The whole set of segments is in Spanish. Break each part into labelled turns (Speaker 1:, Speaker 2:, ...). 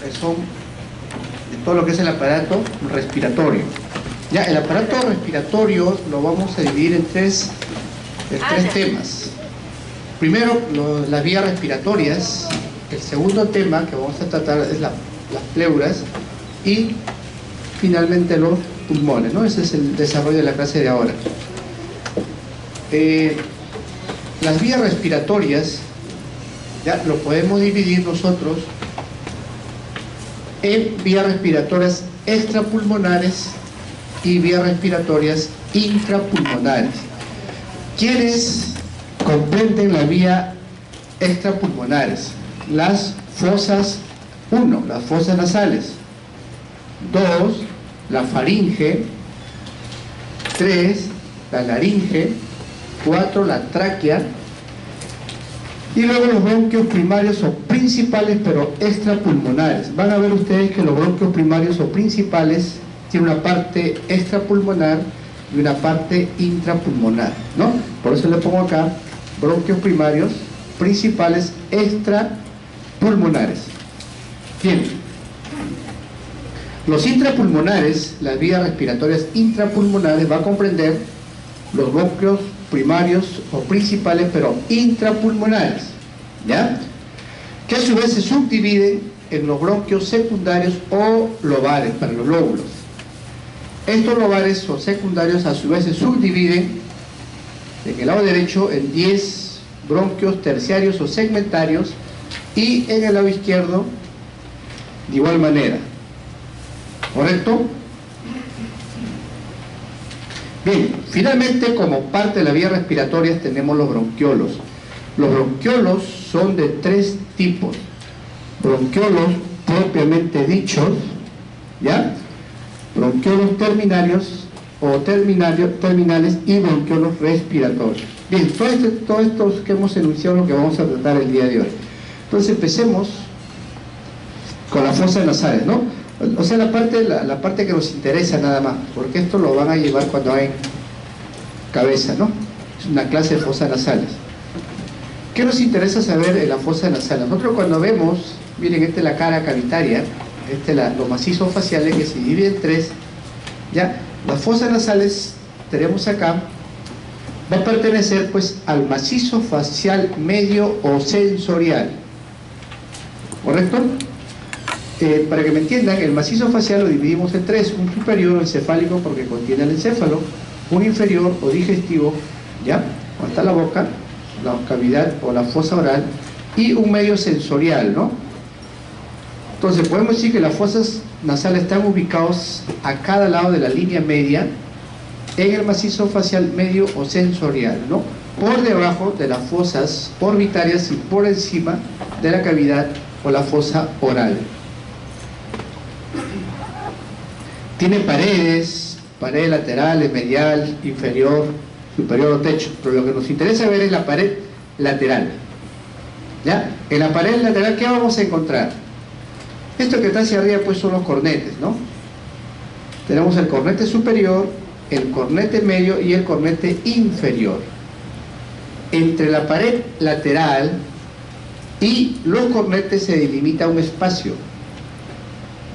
Speaker 1: que son de todo lo que es el aparato respiratorio. Ya, el aparato respiratorio lo vamos a dividir en tres temas. Primero, las vías respiratorias. El segundo tema que vamos a tratar es las pleuras. Y finalmente los pulmones, ¿no? Ese es el desarrollo de la clase de ahora. Las vías respiratorias ya lo podemos dividir nosotros en vías respiratorias extrapulmonares y vías respiratorias intrapulmonares. ¿Quiénes comprenden la vía extrapulmonares? Las fosas, 1, las fosas nasales, 2, la faringe, 3, la laringe, 4, la tráquea, y luego los bronquios primarios o principales pero extrapulmonares. Van a ver ustedes que los bronquios primarios o principales tienen una parte extrapulmonar y una parte intrapulmonar, ¿no? Por eso le pongo acá bronquios primarios, principales, extrapulmonares. Bien, los intrapulmonares, las vías respiratorias intrapulmonares, va a comprender los bronquios primarios o principales pero intrapulmonares, ¿ya? Que a su vez se subdividen en los bronquios secundarios o lobares para los lóbulos. Estos lobares o secundarios a su vez se subdividen en el lado derecho en 10 bronquios terciarios o segmentarios y en el lado izquierdo de igual manera. ¿Correcto? Bien, finalmente como parte de las vías respiratorias tenemos los bronquiolos. Los bronquiolos son de 3 tipos. Bronquiolos propiamente dichos, ¿ya? Bronquiolos terminarios o terminales y bronquiolos respiratorios. Bien, todos estos que hemos enunciado es lo que vamos a tratar el día de hoy. Entonces empecemos con las fosas nasales, ¿no? O sea, la parte que nos interesa nada más, porque esto lo van a llevar cuando hay cabeza, ¿no? Es una clase de fosas nasales. ¿Qué nos interesa saber en la fosa nasal? Nosotros cuando vemos, miren, esta es la cara cavitaria, los macizos faciales que se dividen en 3, ¿ya? Las fosas nasales, tenemos acá, va a pertenecer pues al macizo facial medio o sensorial, ¿correcto? Para que me entiendan, el macizo facial lo dividimos en 3, un superior o encefálico porque contiene el encéfalo, un inferior o digestivo, ¿ya? Donde está la boca, la cavidad o la fosa oral, y un medio sensorial, ¿no? Entonces podemos decir que las fosas nasales están ubicados a cada lado de la línea media en el macizo facial medio o sensorial, ¿no? Por debajo de las fosas orbitarias y por encima de la cavidad o la fosa oral. Tiene paredes laterales, medial, inferior, superior o techo, pero lo que nos interesa ver es la pared lateral, ¿ya? En la pared lateral, ¿qué vamos a encontrar? Esto que está hacia arriba pues son los cornetes, ¿no? Tenemos el cornete superior, el cornete medio y el cornete inferior. Entre la pared lateral y los cornetes se delimita un espacio,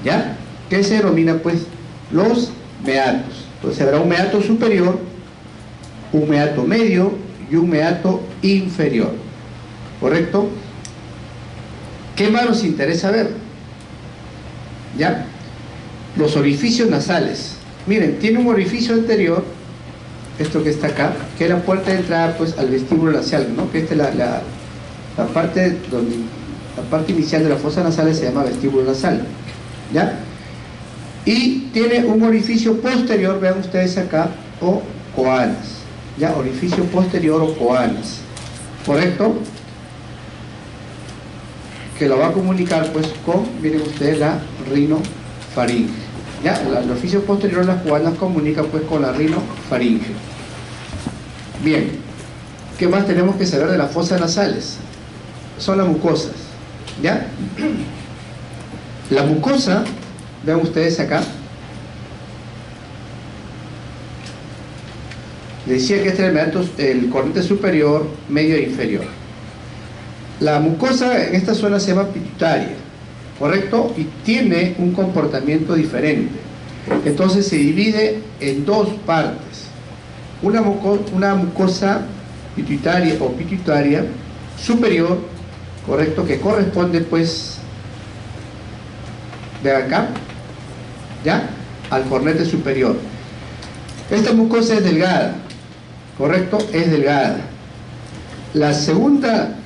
Speaker 1: ¿ya? Que se denomina pues los meatos. Entonces habrá un meato superior, un meato medio y un meato inferior, ¿correcto? ¿Qué más nos interesa ver? ¿Ya? Los orificios nasales. Miren, tiene un orificio anterior, esto que está acá, que es la puerta de entrada pues al vestíbulo nasal, ¿no? Que esta es la parte inicial de la fosa nasal se llama vestíbulo nasal, ¿ya? Y tiene un orificio posterior, vean ustedes acá, o coanas, ¿ya? Orificio posterior o coanas, ¿correcto? Que lo va a comunicar pues con, miren ustedes, la rinofaringe, ¿ya? El orificio posterior de las coanas comunica pues con la rinofaringe. Bien, ¿qué más tenemos que saber de las fosas nasales? Son las mucosas, ¿ya? La mucosa, vean ustedes acá, decía que este es el cornete superior, medio e inferior. La mucosa en esta zona se llama pituitaria, ¿correcto? Y tiene un comportamiento diferente. Entonces se divide en dos partes. Una mucosa pituitaria o pituitaria superior, ¿correcto? Que corresponde pues de acá, ¿ya? Al cornete superior. Esta mucosa es delgada, ¿correcto? Es delgada. La segunda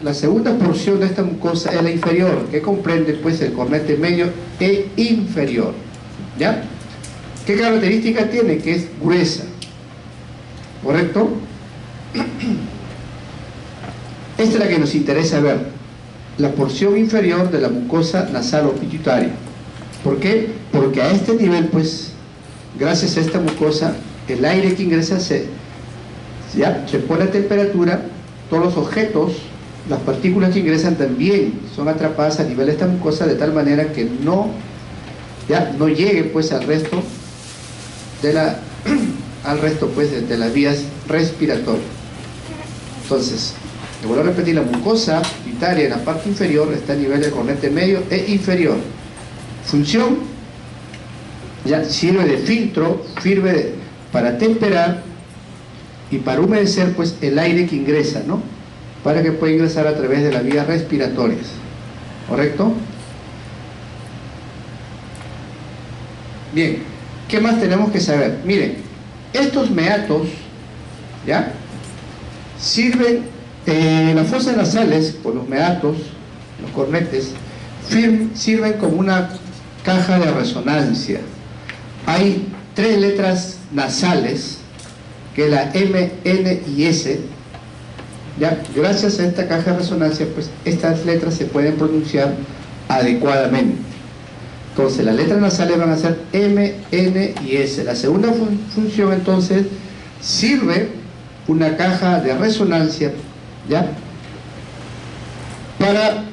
Speaker 1: porción de esta mucosa es la inferior, que comprende pues el cornete medio e inferior, ¿ya? ¿Qué característica tiene? Que es gruesa, ¿correcto? Esta es la que nos interesa ver, la porción inferior de la mucosa nasal o pituitaria. ¿Por qué? Porque a este nivel, pues, gracias a esta mucosa, el aire que ingresa se pone a temperatura, todos los objetos, las partículas que ingresan también son atrapadas a nivel de esta mucosa de tal manera que no llegue pues al resto de las vías respiratorias. Entonces, te vuelvo a repetir, la mucosa pituitaria en la parte inferior está a nivel del cornete medio e inferior. Función, sirve de filtro, sirve para temperar y para humedecer pues el aire que ingresa, ¿no? Para que pueda ingresar a través de las vías respiratorias, ¿correcto? Bien, ¿qué más tenemos que saber? Miren, estos meatos, ¿ya? Sirven, las fosas nasales, por los meatos, los cornetes, sirven como una caja de resonancia. Hay 3 letras nasales, que es la M, N y S, ¿ya? Gracias a esta caja de resonancia, pues estas letras se pueden pronunciar adecuadamente. Entonces las letras nasales van a ser M, N y S. La segunda función entonces sirve una caja de resonancia, ¿ya? Para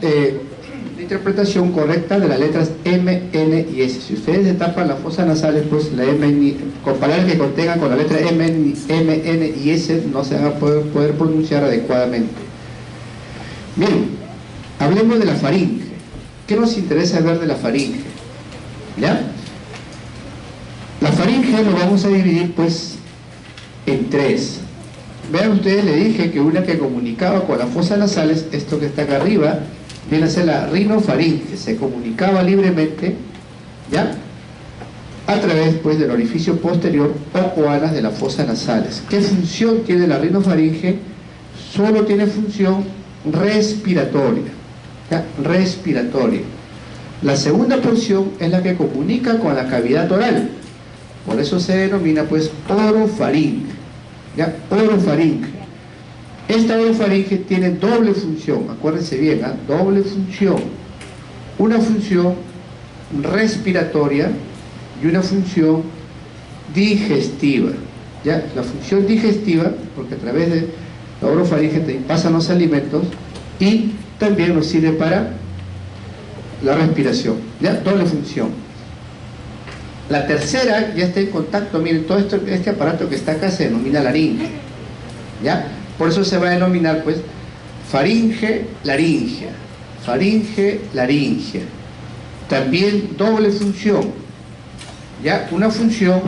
Speaker 1: la interpretación correcta de las letras M, N y S. Si ustedes destapan las fosas nasales, pues la M, con palabras que contengan con la letra M, N y S no se van a poder pronunciar adecuadamente. Bien, hablemos de la faringe. ¿Qué nos interesa ver de la faringe? ¿Ya? La faringe lo vamos a dividir pues en 3. Vean ustedes, le dije que una que comunicaba con las fosas nasales, esto que está acá arriba, viene a ser la rinofaringe, se comunicaba libremente, ¿ya? A través pues del orificio posterior o coanas de las fosas nasales. ¿Qué función tiene la rinofaringe? Solo tiene función respiratoria, ¿ya? Respiratoria. La segunda porción es la que comunica con la cavidad oral, por eso se denomina pues orofaringe, ¿ya? Orofaringe. Esta orofaringe tiene doble función, acuérdense bien, ¿eh? Doble función. Una función respiratoria y una función digestiva, ¿ya? La función digestiva, porque a través de la orofaringe te pasan los alimentos, y también nos sirve para la respiración, ¿ya? Doble función. La tercera ya está en contacto, miren, todo este aparato que está acá se denomina laringe, ¿ya? Por eso se va a denominar pues faringe laringea, faringe laringea. También doble función, ¿ya? Una función,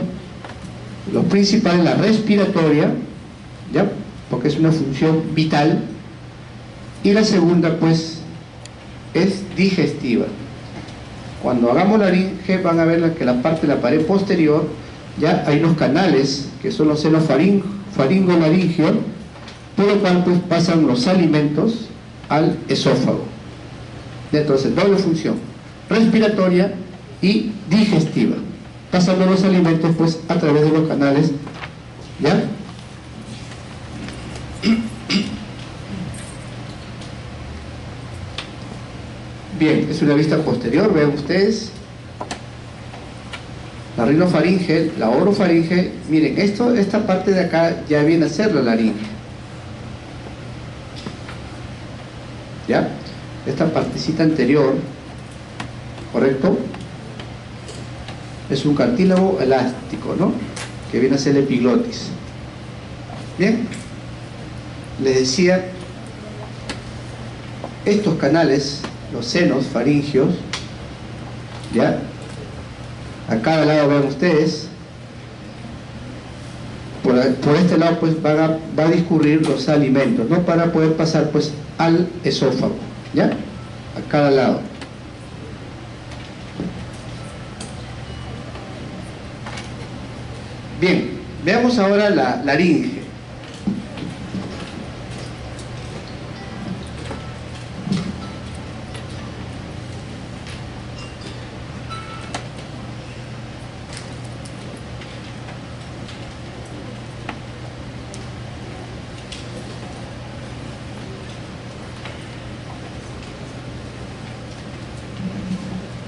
Speaker 1: lo principal es la respiratoria, ¿ya? Porque es una función vital, y la segunda pues es digestiva. Cuando hagamos laringe van a ver que la parte de la pared posterior, ya hay unos canales que son los senos faringo-laringeos, por lo cual pues pasan los alimentos al esófago. Entonces, doble función, respiratoria y digestiva, pasando los alimentos pues a través de los canales, ¿ya? Bien, es una vista posterior, vean ustedes. La rinofaringe, la orofaringe, miren, esta parte de acá ya viene a ser la laringe, ¿ya? Esta partecita anterior, ¿correcto? Es un cartílago elástico, ¿no? Que viene a ser el epiglotis. Bien, les decía, estos canales, los senos faringios, ¿ya? A cada lado vean ustedes, por este lado pues va a discurrir los alimentos, ¿no? Para poder pasar pues al esófago, ¿ya? A cada lado. Bien, veamos ahora la laringe.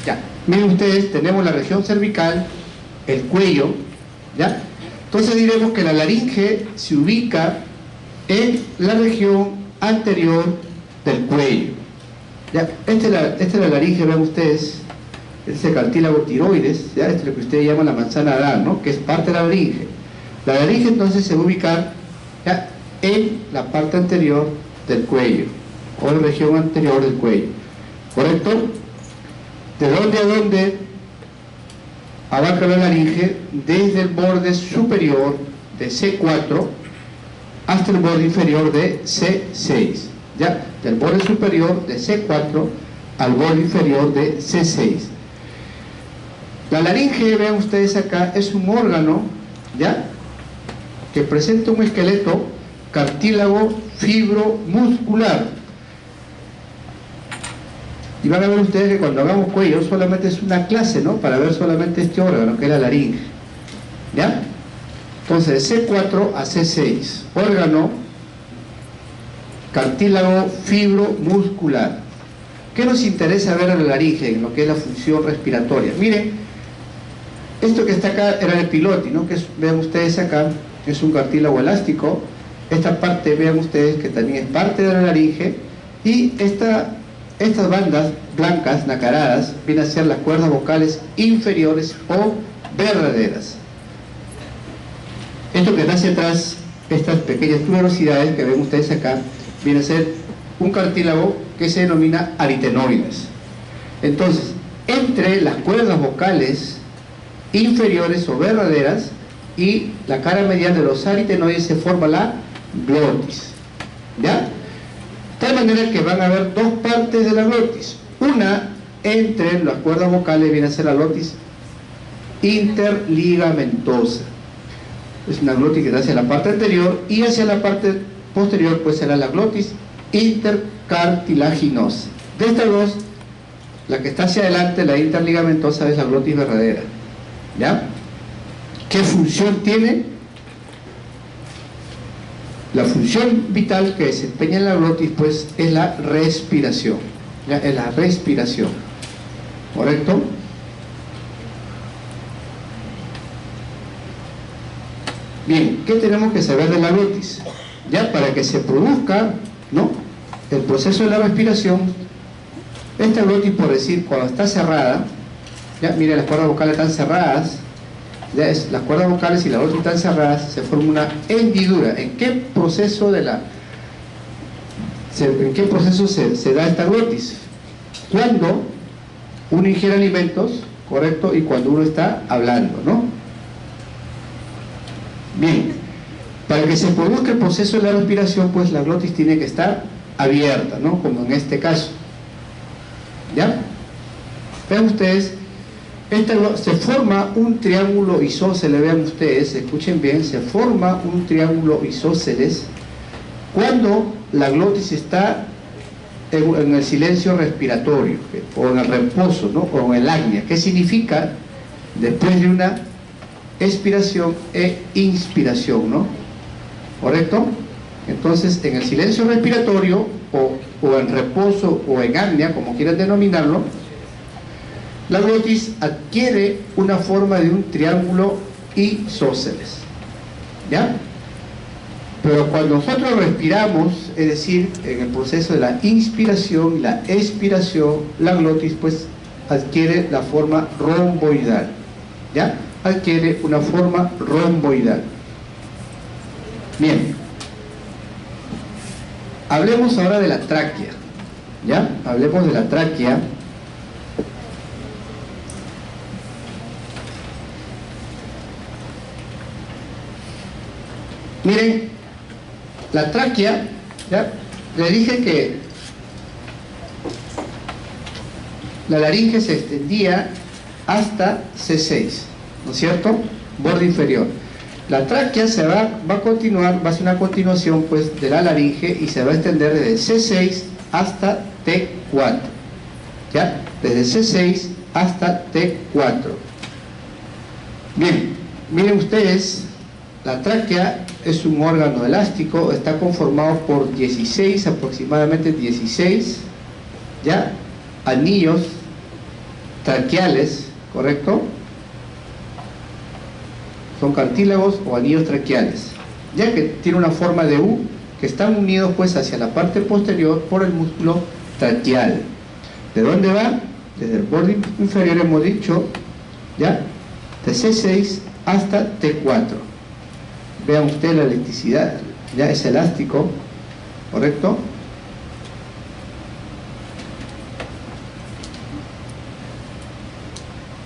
Speaker 1: Ya, miren ustedes, tenemos la región cervical, el cuello, ¿ya? Entonces diremos que la laringe se ubica en la región anterior del cuello, ¿ya? Esta es la laringe, vean ustedes, este es el cartílago tiroides, ¿ya? Este es lo que ustedes llaman la manzana de Adán, ¿no? Que es parte de la laringe. La laringe entonces se va a ubicar, ¿ya?, en la parte anterior del cuello, o en la región anterior del cuello, ¿correcto? ¿De dónde a dónde abarca la laringe? Desde el borde superior de C4 hasta el borde inferior de C6, ¿ya? Del borde superior de C4 al borde inferior de C6. La laringe, vean ustedes acá, es un órgano, ¿ya?, que presenta un esqueleto cartílago fibromuscular. Y van a ver ustedes que cuando hagamos cuello solamente es una clase, ¿no?, para ver solamente este órgano, que es la laringe, ¿ya? Entonces, de C4 a C6, órgano cartílago fibromuscular. ¿Qué nos interesa ver en la laringe, en lo que es la función respiratoria? Miren, esto que está acá era el epigloti, ¿no?, que es, vean ustedes acá, es un cartílago elástico. Esta parte, vean ustedes que también es parte de la laringe, y estas bandas blancas, nacaradas, vienen a ser las cuerdas vocales inferiores o verdaderas. Esto que nace atrás, estas pequeñas tuberosidades que ven ustedes acá, viene a ser un cartílago que se denomina aritenoides. Entonces, entre las cuerdas vocales inferiores o verdaderas y la cara medial de los aritenoides se forma la glotis, ¿ya? De tal manera que van a haber dos partes de la glotis. Una, entre las cuerdas vocales, viene a ser la glotis interligamentosa. Es una glotis que está hacia la parte anterior, y hacia la parte posterior pues será la glotis intercartilaginosa. De estas dos, la que está hacia adelante, la interligamentosa, es la glotis verdadera, ¿ya? ¿Qué función tiene? La función vital que desempeña la glotis pues es la respiración, ¿ya? Es la respiración, ¿correcto? Bien, ¿qué tenemos que saber de la glotis? Ya, para que se produzca, ¿no?, el proceso de la respiración, esta glotis, por decir, cuando está cerrada, ya, miren, las cuerdas vocales están cerradas, ya es, las cuerdas vocales y la glotis están cerradas, se forma una hendidura. ¿En qué proceso se da esta glotis? Cuando uno ingiere alimentos, ¿correcto? Y cuando uno está hablando, ¿no? Bien, para que se produzca el proceso de la respiración, pues la glotis tiene que estar abierta, ¿no?, como en este caso, ¿ya? Vean ustedes, se forma un triángulo isósceles, vean ustedes, escuchen bien, se forma un triángulo isósceles cuando la glotis está en el silencio respiratorio, o en el reposo, ¿no?, o en el apnea. ¿Qué significa? Después de una expiración e inspiración, ¿no? ¿Correcto? Entonces, en el silencio respiratorio, o en reposo, o en apnea, como quieran denominarlo, la glotis adquiere una forma de un triángulo isósceles, ¿ya? Pero cuando nosotros respiramos, es decir, en el proceso de la inspiración y la expiración, la glotis pues adquiere la forma romboidal, ¿ya? Adquiere una forma romboidal. Bien, hablemos ahora de la tráquea, ¿ya? Hablemos de la tráquea. Miren, la tráquea, ¿ya? Le dije que la laringe se extendía hasta C6, ¿no es cierto? Borde inferior. La tráquea va a continuar, va a ser una continuación pues de la laringe y se va a extender desde C6 hasta T4, ¿ya? Desde C6 hasta T4. Bien, miren ustedes, la tráquea es un órgano elástico, está conformado por aproximadamente 16, ¿ya? Anillos traqueales, ¿correcto? Son cartílagos o anillos traqueales, ya que tiene una forma de U, que están unidos pues hacia la parte posterior por el músculo traqueal. ¿De dónde va? Desde el borde inferior hemos dicho, ¿ya? De C6 hasta T4. Vean ustedes la elasticidad, ya es elástico, ¿correcto?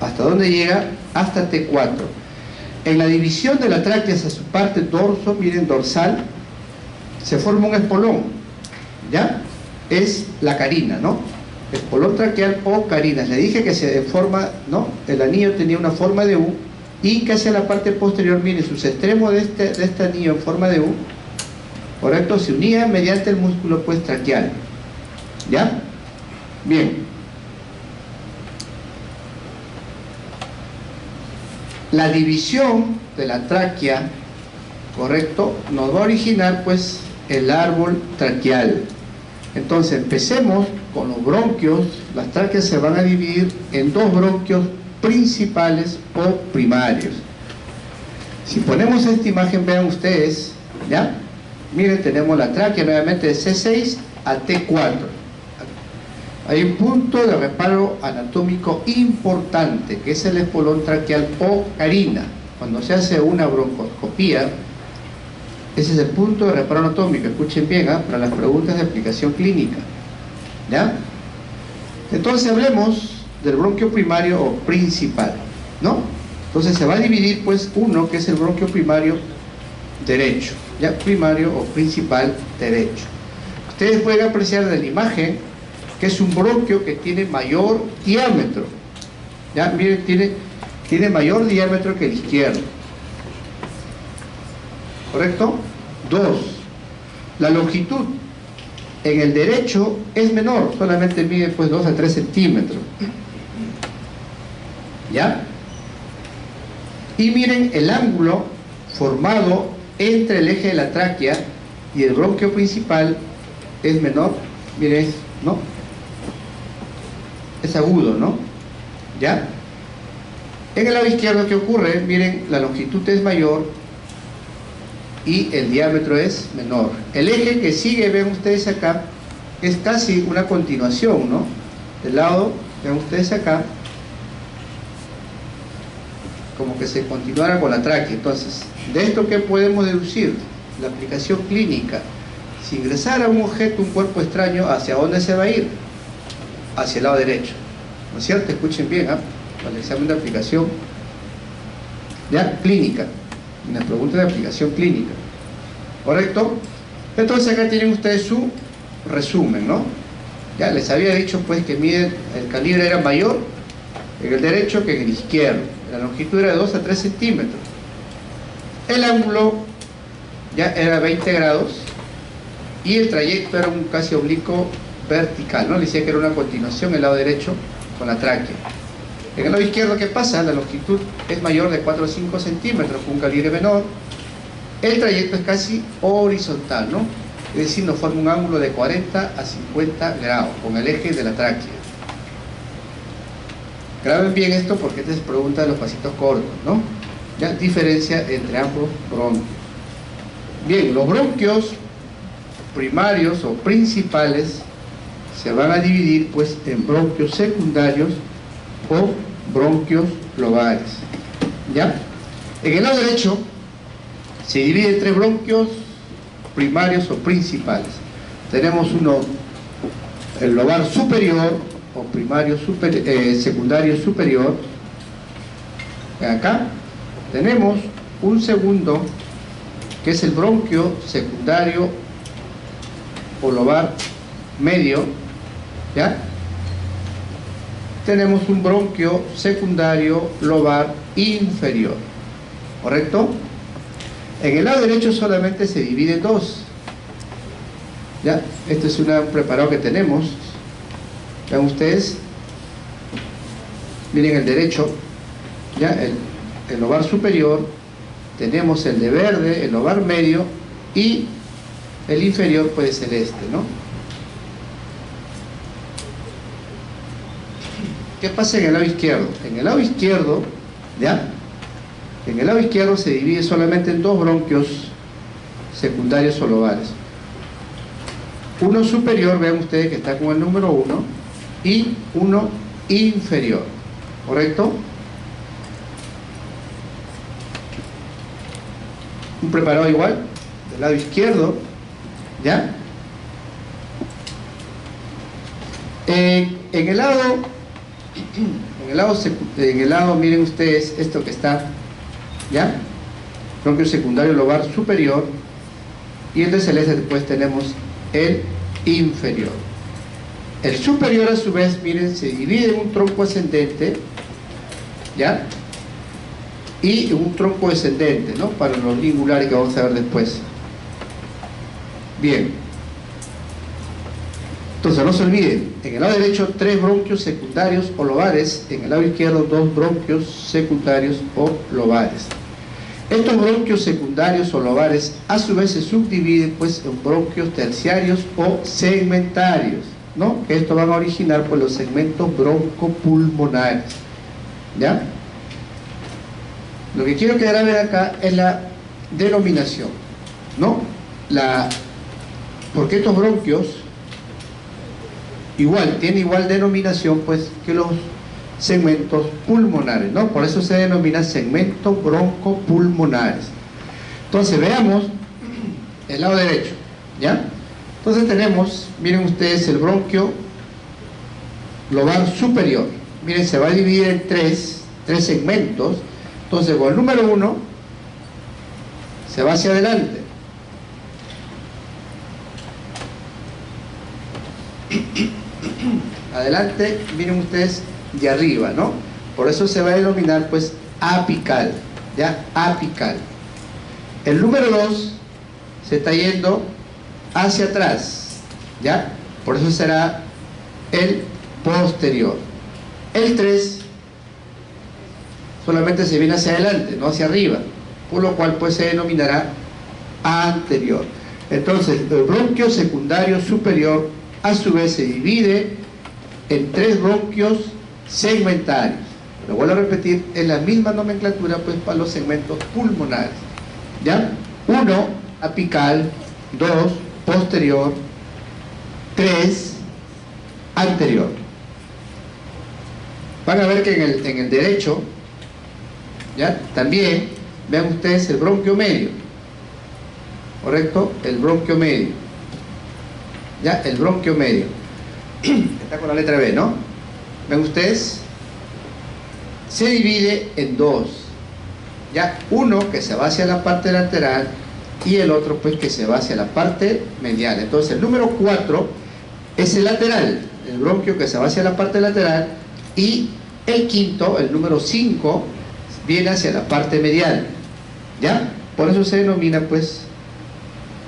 Speaker 1: ¿Hasta dónde llega? Hasta T4. En la división de la tráquea hacia su parte dorso, miren, dorsal, se forma un espolón, ¿ya? Es la carina, ¿no? Espolón traqueal o carinas. Le dije que se forma, ¿no? El anillo tenía una forma de U y que hacia la parte posterior, miren, sus extremos de este anillo en forma de U, ¿correcto? Se unía mediante el músculo pues traqueal, ¿ya? Bien. La división de la tráquea, ¿correcto?, nos va a originar pues el árbol traqueal. Entonces empecemos con los bronquios. Las tráqueas se van a dividir en dos bronquios principales o primarios. Si ponemos esta imagen, vean ustedes, ¿ya? Miren, tenemos la tráquea nuevamente de C6 a T4. Hay un punto de reparo anatómico importante, que es el espolón traqueal o carina. Cuando se hace una broncoscopía, ese es el punto de reparo anatómico. Escuchen bien, para las preguntas de aplicación clínica, ¿ya? Entonces hablemos del bronquio primario o principal, ¿no? Entonces se va a dividir pues uno, que es el bronquio primario derecho, ¿ya? Primario o principal derecho. Ustedes pueden apreciar de la imagen que es un bronquio que tiene mayor diámetro, ¿ya? Miren, tiene mayor diámetro que el izquierdo, ¿correcto? 2. La longitud en el derecho es menor, solamente mide pues 2 a 3 centímetros, ¿ya? Y miren, el ángulo formado entre el eje de la tráquea y el bronquio principal es menor, miren, ¿no? Es agudo, ¿no? ¿Ya? En el lado izquierdo, ¿qué ocurre? Miren, la longitud es mayor y el diámetro es menor. El eje que sigue, ven ustedes acá, es casi una continuación, ¿no? Del lado, ven ustedes acá, como que se continuara con la tráquea. Entonces, de esto, ¿qué podemos deducir? La aplicación clínica. Si ingresara un objeto, un cuerpo extraño, ¿hacia dónde se va a ir? Hacia el lado derecho, ¿no es cierto? Escuchen bien, para el examen de aplicación ya clínica, una pregunta de aplicación clínica, ¿correcto? Entonces acá tienen ustedes su resumen, ¿no? Ya les había dicho pues que el calibre era mayor en el derecho que en el izquierdo. La longitud era de 2 a 3 centímetros. El ángulo ya era 20 grados y el trayecto era un casi oblicuo vertical, ¿no? Le decía que era una continuación el lado derecho con la tráquea. En el lado izquierdo, ¿qué pasa? La longitud es mayor de 4 o 5 centímetros, con un calibre menor. El trayecto es casi horizontal, ¿no? Es decir, nos forma un ángulo de 40 a 50 grados con el eje de la tráquea. Graben bien esto porque esta es pregunta de los pasitos cortos, ¿no? Ya, diferencia entre ambos bronquios. Bien, los bronquios primarios o principales se van a dividir pues en bronquios secundarios o bronquios lobales, ¿ya? En el lado derecho se divide entre bronquios primarios o principales. Tenemos uno, el lobar superior o primario secundario superior. Acá tenemos un segundo que es el bronquio secundario o lobar medio, ¿ya? Tenemos un bronquio secundario lobar inferior, ¿correcto? En el lado derecho solamente se divide en dos, ¿ya? Este es un preparado que tenemos. Vean ustedes, miren el derecho, ¿ya? El lobar superior, tenemos el de verde, el lobar medio, y el inferior puede ser este, ¿no? ¿Qué pasa en el lado izquierdo? En el lado izquierdo, ¿ya? En el lado izquierdo se divide solamente en dos bronquios secundarios o lobares. Uno superior, vean ustedes que está con el número 1, y uno inferior, ¿correcto? Un preparado igual, del lado izquierdo, ¿ya? En el lado, miren ustedes esto que está, ¿ya? Bronquio secundario lobar superior, y el de celeste después tenemos el inferior. El superior a su vez, miren, se divide en un tronco ascendente, ¿ya? Y en un tronco descendente, ¿no? Para los lingulares que vamos a ver después. Bien. Entonces no se olviden, en el lado derecho 3 bronquios secundarios o lobares, en el lado izquierdo 2 bronquios secundarios o lobares. Estos bronquios secundarios o lobares a su vez se subdividen pues en bronquios terciarios o segmentarios, ¿no? Que esto van a originar pues los segmentos broncopulmonares, ¿ya? Lo que quiero que graben acá es la denominación, ¿no? Porque estos bronquios tienen igual denominación pues que los segmentos pulmonares, ¿no? Por eso se denomina segmentos broncopulmonares. Entonces veamos el lado derecho, ¿ya? Entonces tenemos, miren ustedes, el bronquio lobar superior. Miren, se va a dividir en tres segmentos. Entonces con el número 1 se va hacia adelante. Adelante, miren ustedes, de arriba, ¿no? Por eso se va a denominar pues apical, ¿ya? Apical. El número 2 se está yendo hacia atrás, ¿ya? Por eso será el posterior. El 3 solamente se viene hacia adelante, no hacia arriba, por lo cual pues se denominará anterior. Entonces el bronquio secundario superior a su vez se divide en 3 bronquios segmentarios. Lo vuelvo a repetir, es la misma nomenclatura pues para los segmentos pulmonares, ¿ya? 1 apical, 2 posterior, 3 anterior. Van a ver que en el derecho, ¿ya? También, vean ustedes el bronquio medio, ¿correcto? El bronquio medio, ¿ya? El bronquio medio está con la letra B, ¿no? Ven ustedes, se divide en 2, ¿ya? Uno que se va hacia la parte lateral y el otro pues que se va hacia la parte medial. Entonces el número 4 es el lateral, el bronquio que se va hacia la parte lateral, y el quinto, el número 5, viene hacia la parte medial, ¿ya? Por eso se denomina pues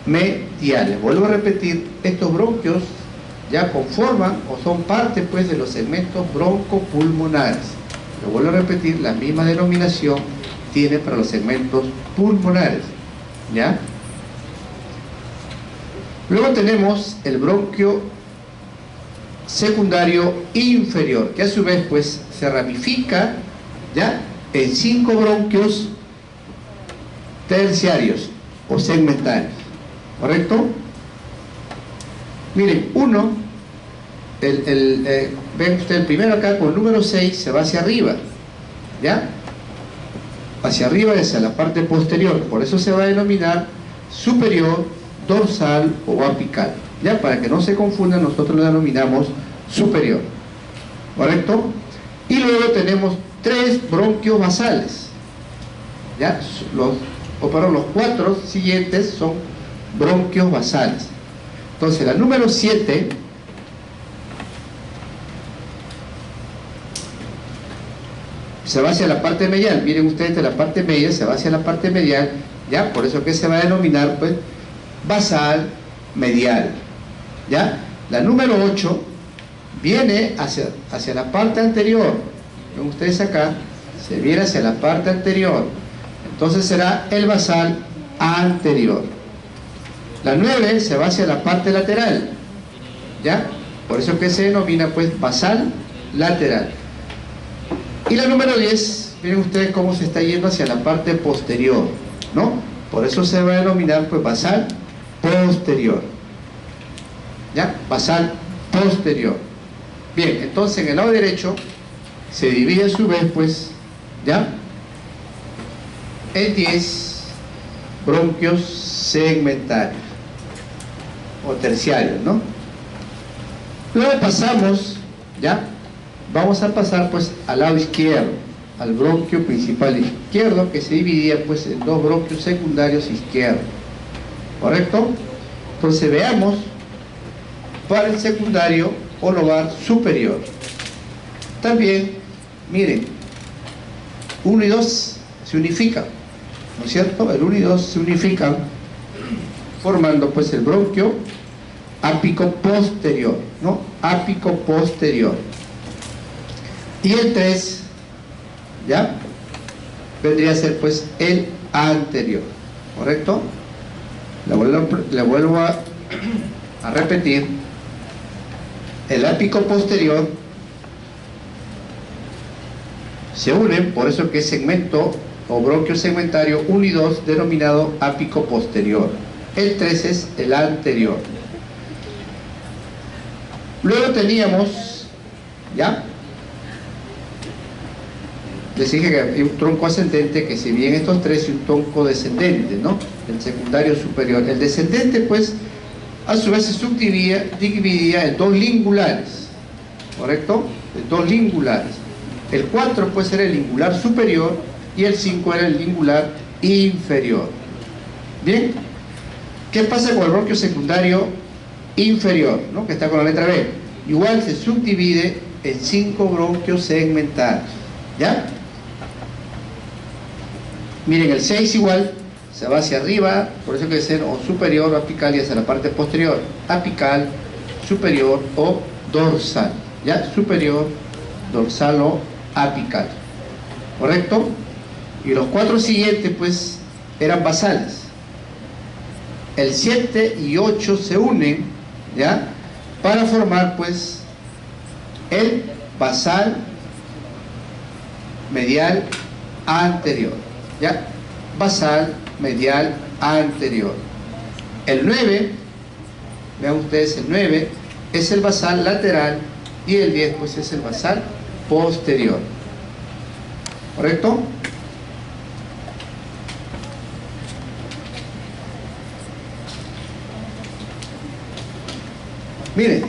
Speaker 1: mediales. Vuelvo a repetir, estos bronquios ya conforman o son parte pues de los segmentos broncopulmonares. Lo vuelvo a repetir, la misma denominación tiene para los segmentos pulmonares, ¿ya? Luego tenemos el bronquio secundario inferior, que a su vez pues se ramifica, ¿ya?, en 5 bronquios terciarios o segmentarios, ¿correcto? Miren, ven ustedes el primero acá con el número 6 se va hacia arriba, ¿ya? Hacia arriba y hacia la parte posterior, por eso se va a denominar superior, dorsal o apical, ¿ya? Para que no se confundan, nosotros lo denominamos superior, ¿correcto? Y luego tenemos 3 bronquios basales, ¿ya? los 4 siguientes son bronquios basales. Entonces la número 7 se va hacia la parte medial. Miren ustedes, de la parte media se va hacia la parte medial, ¿ya? Por eso que se va a denominar pues basal medial, ¿ya? La número 8 viene hacia la parte anterior. Ven ustedes acá, se viene hacia la parte anterior, entonces será el basal anterior. La 9 se va hacia la parte lateral, ¿ya? Por eso que se denomina pues basal lateral. Y la número 10, miren ustedes cómo se está yendo hacia la parte posterior, ¿no? Por eso se va a denominar pues basal posterior, ¿ya? Basal posterior. Bien, entonces en el lado derecho se divide a su vez pues, ¿ya? En 10 bronquios segmentarios o terciarios, ¿no? Luego pasamos, ¿ya? Vamos a pasar pues al lado izquierdo, al bronquio principal izquierdo, que se dividía pues en 2 bronquios secundarios izquierdos, ¿correcto? Entonces veamos para el secundario o lobar superior. También, miren, 1 y 2 se unifican, ¿no es cierto? El 1 y 2 se unifican formando pues el bronquio ápico posterior, ¿no? Ápico posterior. Y el 3, ¿ya? Vendría a ser pues el anterior, ¿correcto? Le vuelvo a repetir. El ápico posterior se unen, por eso que es segmento o bronquio segmentario 1 y 2 denominado ápico posterior. El 3 es el anterior. Luego teníamos, ¿ya? Les dije que hay un tronco ascendente, que si bien estos 3 y un tronco descendente, ¿no? El secundario superior. El descendente, pues, a su vez se subdividía en 2 lingulares, ¿correcto? En 2 lingulares. El 4, pues, era el lingular superior y el 5 era el lingular inferior. Bien, ¿qué pasa con el bronquio secundario inferior, ¿no? Que está con la letra B? Igual se subdivide en 5 bronquios segmentarios, ¿ya? Miren, el 6 igual se va hacia arriba, por eso que es o superior o apical y hacia la parte posterior. Apical, superior o dorsal, ¿ya? Superior, dorsal o apical, ¿correcto? Y los 4 siguientes pues eran basales. El 7 y 8 se unen, ¿ya? Para formar pues el basal medial anterior, ¿ya? Basal medial anterior. El 9, vean ustedes, el 9 es el basal lateral y el 10 pues es el basal posterior, ¿correcto? Miren,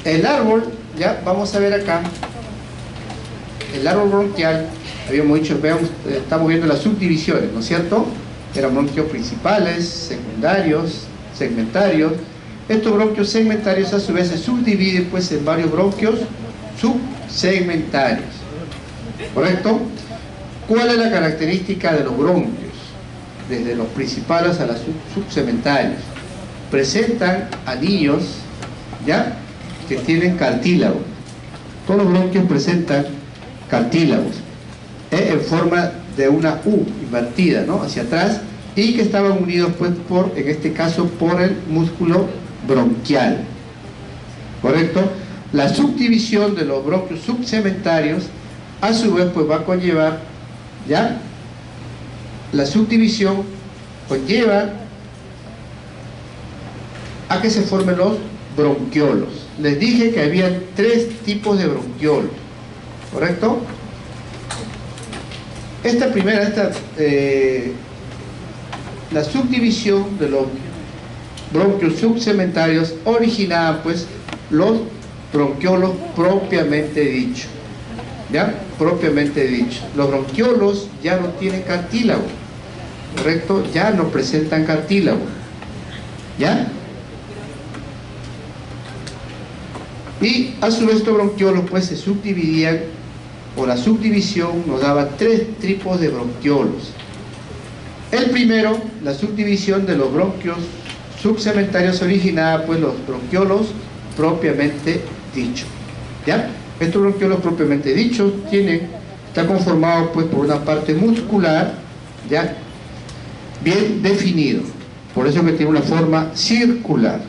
Speaker 1: el árbol, ya vamos a ver acá, el árbol bronquial, habíamos dicho, veamos, estamos viendo las subdivisiones, ¿no es cierto? Eran bronquios principales, secundarios, segmentarios. Estos bronquios segmentarios a su vez se subdividen pues en varios bronquios subsegmentarios, ¿correcto? ¿Cuál es la característica de los bronquios? Desde los principales a los subsegmentarios. Presentan anillos, ¿ya? Que tienen cartílago. Todos los bronquios presentan cartílagos en forma de una U invertida, ¿no? Hacia atrás, y que estaban unidos pues en este caso por el músculo bronquial, ¿correcto? La subdivisión de los bronquios subsegmentarios a su vez pues va a conllevar, ¿ya? La subdivisión conlleva a que se formen los bronquiolos. Les dije que había 3 tipos de bronquiolos, ¿correcto? Esta primera, la subdivisión de los bronquios subsegmentarios originaba pues los bronquiolos propiamente dicho, ¿ya? Propiamente dicho. Los bronquiolos ya no tienen cartílago, ¿correcto? Ya no presentan cartílago, ¿ya? Y a su vez estos bronquiolos pues se subdividían, o la subdivisión nos daba 3 tipos de bronquiolos. El primero, la subdivisión de los bronquios subsementarios originaba pues los bronquiolos propiamente dichos, ¿ya? Estos bronquiolos propiamente dichos está conformado pues por una parte muscular, ¿ya? Bien definido, por eso que tiene una forma circular,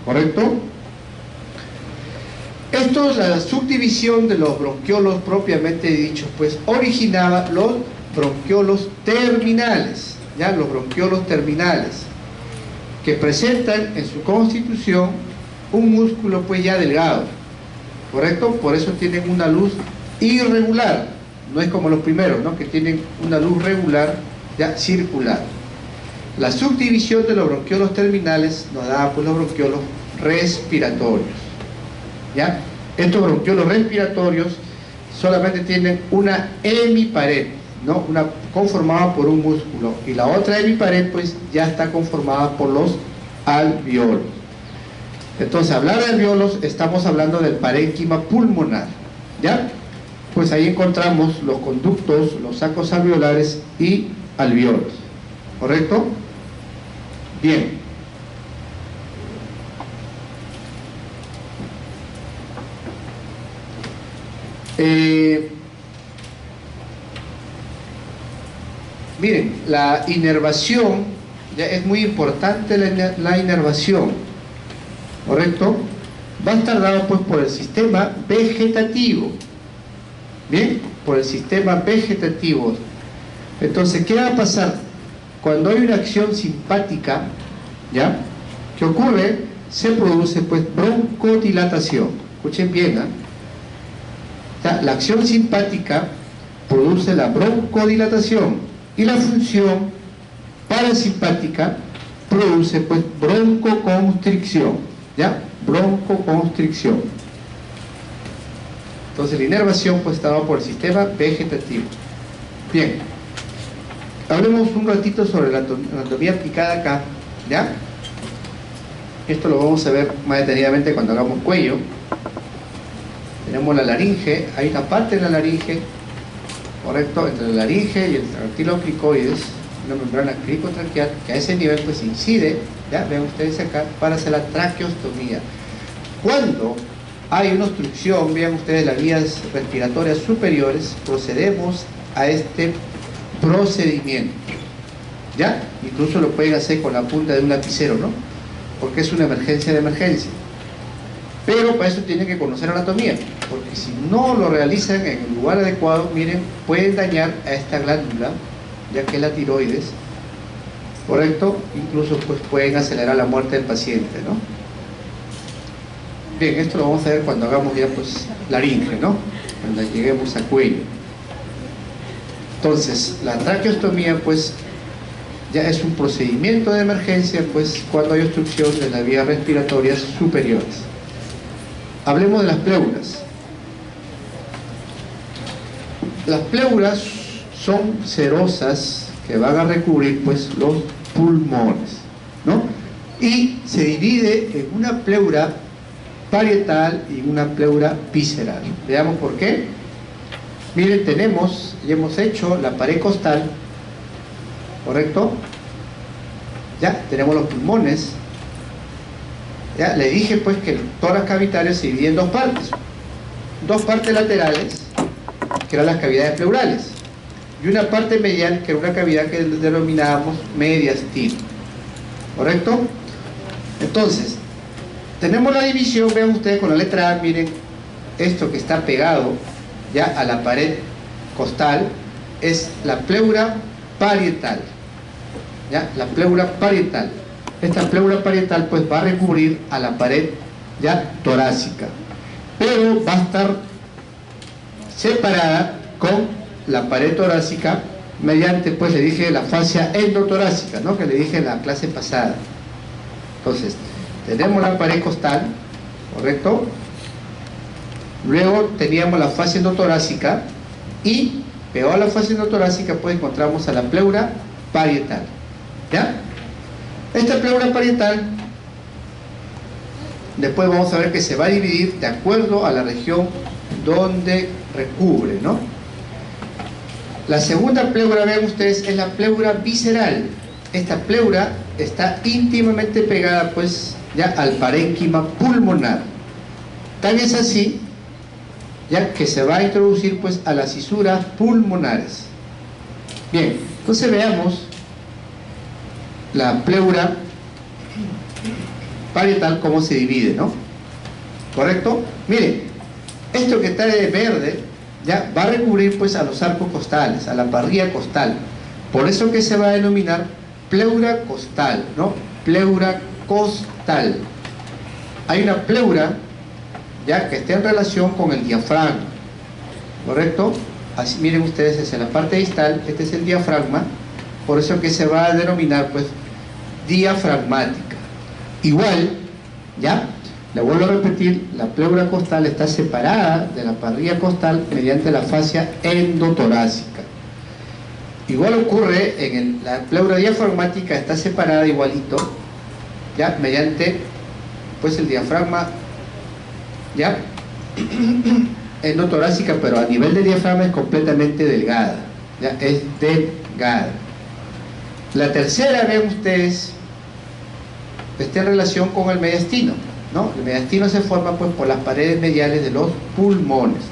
Speaker 1: ¿correcto? Esto, la subdivisión de los bronquiolos propiamente dichos, pues originaba los bronquiolos terminales, ¿ya? Los bronquiolos terminales, que presentan en su constitución un músculo pues ya delgado, ¿correcto? Por eso tienen una luz irregular, no es como los primeros, ¿no? Que tienen una luz regular, ya circular. La subdivisión de los bronquiolos terminales nos da pues los bronquiolos respiratorios, ¿ya? Estos bronquiolos respiratorios solamente tienen una hemipared, ¿no? Una conformada por un músculo, y la otra hemipared pues ya está conformada por los alveolos. Entonces, hablar de alveolos, estamos hablando del parénquima pulmonar, ¿ya? Pues ahí encontramos los conductos, los sacos alveolares y alveolos, ¿correcto? Bien. Miren, la inervación, ya es muy importante la inervación, ¿correcto? Va a estar dado pues por el sistema vegetativo, ¿bien? Por el sistema vegetativo. Entonces, ¿qué va a pasar? Cuando hay una acción simpática, ¿ya? ¿Qué ocurre? Se produce pues broncodilatación. Escuchen bien, ¿eh? La acción simpática produce la broncodilatación y la función parasimpática produce pues broncoconstricción, ¿ya? Broncoconstricción. Entonces la inervación pues está dada por el sistema vegetativo. Bien, hablemos un ratito sobre la anatomía aplicada acá, ¿ya? Esto lo vamos a ver más detenidamente cuando hagamos cuello. Tenemos la laringe, hay una parte de la laringe, ¿correcto? Entre la laringe y el cartílago cricoides, una membrana cricotraqueal, que a ese nivel pues incide, ya ven ustedes acá, para hacer la traqueostomía. Cuando hay una obstrucción, vean ustedes las vías respiratorias superiores, procedemos a este procedimiento, ¿ya? Incluso lo pueden hacer con la punta de un lapicero, ¿no? Porque es una emergencia de emergencia. Pero para eso tienen que conocer anatomía, porque si no lo realizan en el lugar adecuado, miren, pueden dañar a esta glándula, ya que es la tiroides, ¿correcto? Incluso pues pueden acelerar la muerte del paciente, ¿no? Bien, esto lo vamos a ver cuando hagamos ya pues laringe, ¿no? Cuando lleguemos a cuello. Entonces, la traqueostomía pues ya es un procedimiento de emergencia pues cuando hay obstrucción de las vías respiratorias superiores. Hablemos de las pleuras. Las pleuras son cerosas que van a recubrir pues los pulmones, ¿no? Y se divide en una pleura parietal y una pleura visceral. Veamos por qué. Miren, tenemos y hemos hecho la pared costal, ¿correcto? Ya tenemos los pulmones. Ya le dije pues que el tórax cavitario se divide en dos partes laterales, que eran las cavidades pleurales, y una parte medial, que era una cavidad que denominábamos mediastino, ¿correcto? Entonces, tenemos la división, vean ustedes con la letra A, miren, esto que está pegado ya a la pared costal, es la pleura parietal, ¿ya? La pleura parietal. Esta pleura parietal pues va a recubrir a la pared ya torácica, pero va a estar separada con la pared torácica mediante, pues le dije, la fascia endotorácica, ¿no? Que le dije en la clase pasada. Entonces, tenemos la pared costal, ¿correcto? Luego teníamos la fascia endotorácica y pegado a la fascia endotorácica pues encontramos a la pleura parietal. ¿Ya? Esta pleura parietal, después vamos a ver que se va a dividir de acuerdo a la región donde recubre, ¿no? La segunda pleura, vean ustedes, es la pleura visceral. Esta pleura está íntimamente pegada, pues, ya al parénquima pulmonar. Tan es así, ya que se va a introducir, pues, a las fisuras pulmonares. Bien, entonces veamos la pleura parietal cómo se divide, ¿no? ¿Correcto? Mire, esto que está de verde ya va a recubrir, pues, a los arcos costales, a la parrilla costal. Por eso que se va a denominar pleura costal, ¿no? Pleura costal. Hay una pleura ya que está en relación con el diafragma, ¿correcto? Así, miren ustedes, es en la parte distal, este es el diafragma, por eso que se va a denominar, pues, diafragmática. Igual, ¿ya? Le vuelvo a repetir, la pleura costal está separada de la parrilla costal mediante la fascia endotorácica. Igual ocurre la pleura diafragmática, está separada igualito, ¿ya? Mediante, pues, el diafragma, ¿ya? Endotorácica, pero a nivel de diafragma es completamente delgada, ¿ya? Es delgada. La tercera, vean ustedes, está en relación con el mediastino, ¿no? El mediastino se forma, pues, por las paredes mediales de los pulmones.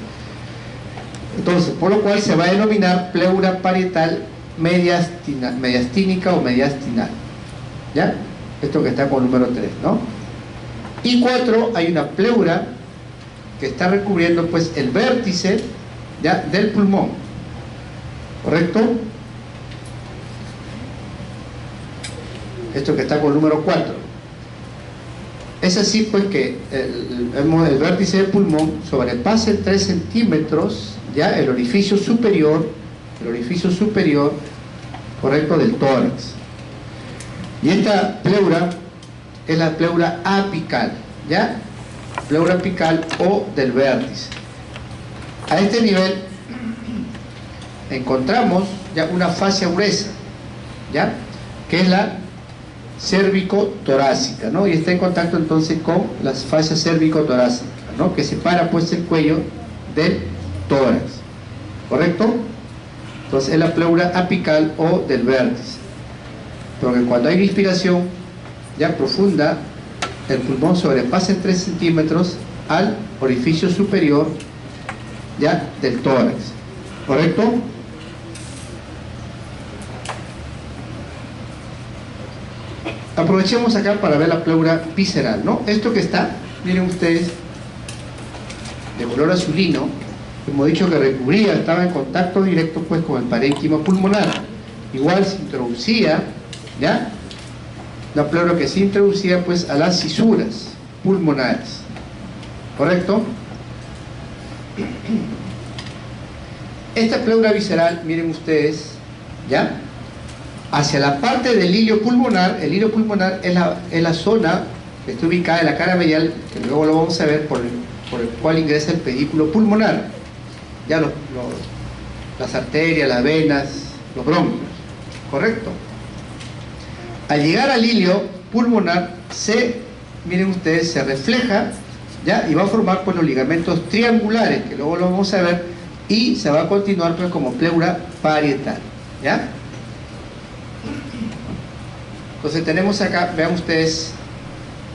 Speaker 1: Entonces, por lo cual se va a denominar pleura parietal mediastínica o mediastinal, ¿ya? Esto que está con el número 3, ¿no? Y 4, hay una pleura que está recubriendo, pues, el vértice, ¿ya?, del pulmón, ¿correcto? Esto que está con el número 4. Es así, pues, que el vértice del pulmón sobrepasa en 3 centímetros, ya, el orificio superior, correcto, del tórax. Y esta pleura es la pleura apical, ¿ya? Pleura apical o del vértice. A este nivel encontramos ya una fascia gruesa, ¿ya?, que es la cérvico-torácica, ¿no? Y está en contacto entonces con las fascias cérvico-torácicas, ¿no?, que separa, pues, el cuello del tórax, ¿correcto? Entonces es la pleura apical o del vértice, porque cuando hay inspiración ya profunda, el pulmón sobrepasa en 3 centímetros al orificio superior, ya, del tórax, ¿correcto? Aprovechemos acá para ver la pleura visceral, ¿no? Esto que está, miren ustedes, de color azulino, hemos dicho que recubría, estaba en contacto directo, pues, con el parénquima pulmonar. Igual se introducía, ¿ya?, la pleura que se introducía, pues, a las fisuras pulmonares, ¿correcto? Esta pleura visceral, miren ustedes, ¿ya?, hacia la parte del hilio pulmonar. El hilio pulmonar es la zona que está ubicada en la cara medial, que luego lo vamos a ver, por el cual ingresa el pedículo pulmonar, ya las arterias, las venas, los bronquios, ¿correcto? Al llegar al hilio pulmonar, miren ustedes, se refleja, ¿ya?, y va a formar, pues, los ligamentos triangulares, que luego lo vamos a ver, y se va a continuar, pues, como pleura parietal, ¿ya? Entonces tenemos acá, vean ustedes,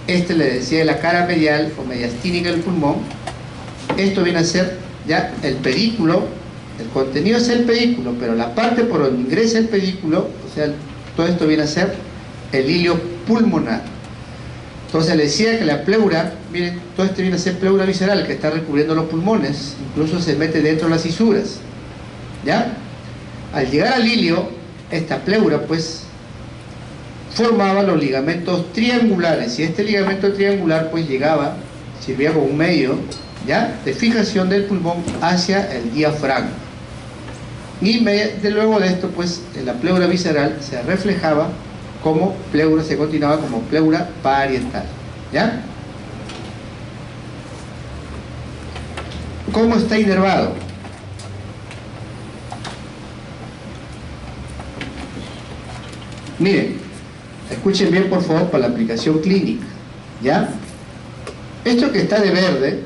Speaker 1: le decía de la cara medial o mediastínica del pulmón. Esto viene a ser ya el pedículo, el contenido es el pedículo, pero la parte por donde ingresa el pedículo, o sea, todo esto viene a ser el hilio pulmonar. Entonces le decía que la pleura, miren, todo esto viene a ser pleura visceral, que está recubriendo los pulmones, incluso se mete dentro de las fisuras, ¿ya? Al llegar al hilio, esta pleura, pues, formaba los ligamentos triangulares, y este ligamento triangular, pues, sirvía como un medio, ¿ya?, de fijación del pulmón hacia el diafragma. Y luego de esto, pues, la pleura visceral se reflejaba como pleura, se continuaba como pleura parietal, ¿ya? ¿Cómo está inervado? Miren, escuchen bien por favor para la aplicación clínica, ¿ya? Esto que está de verde,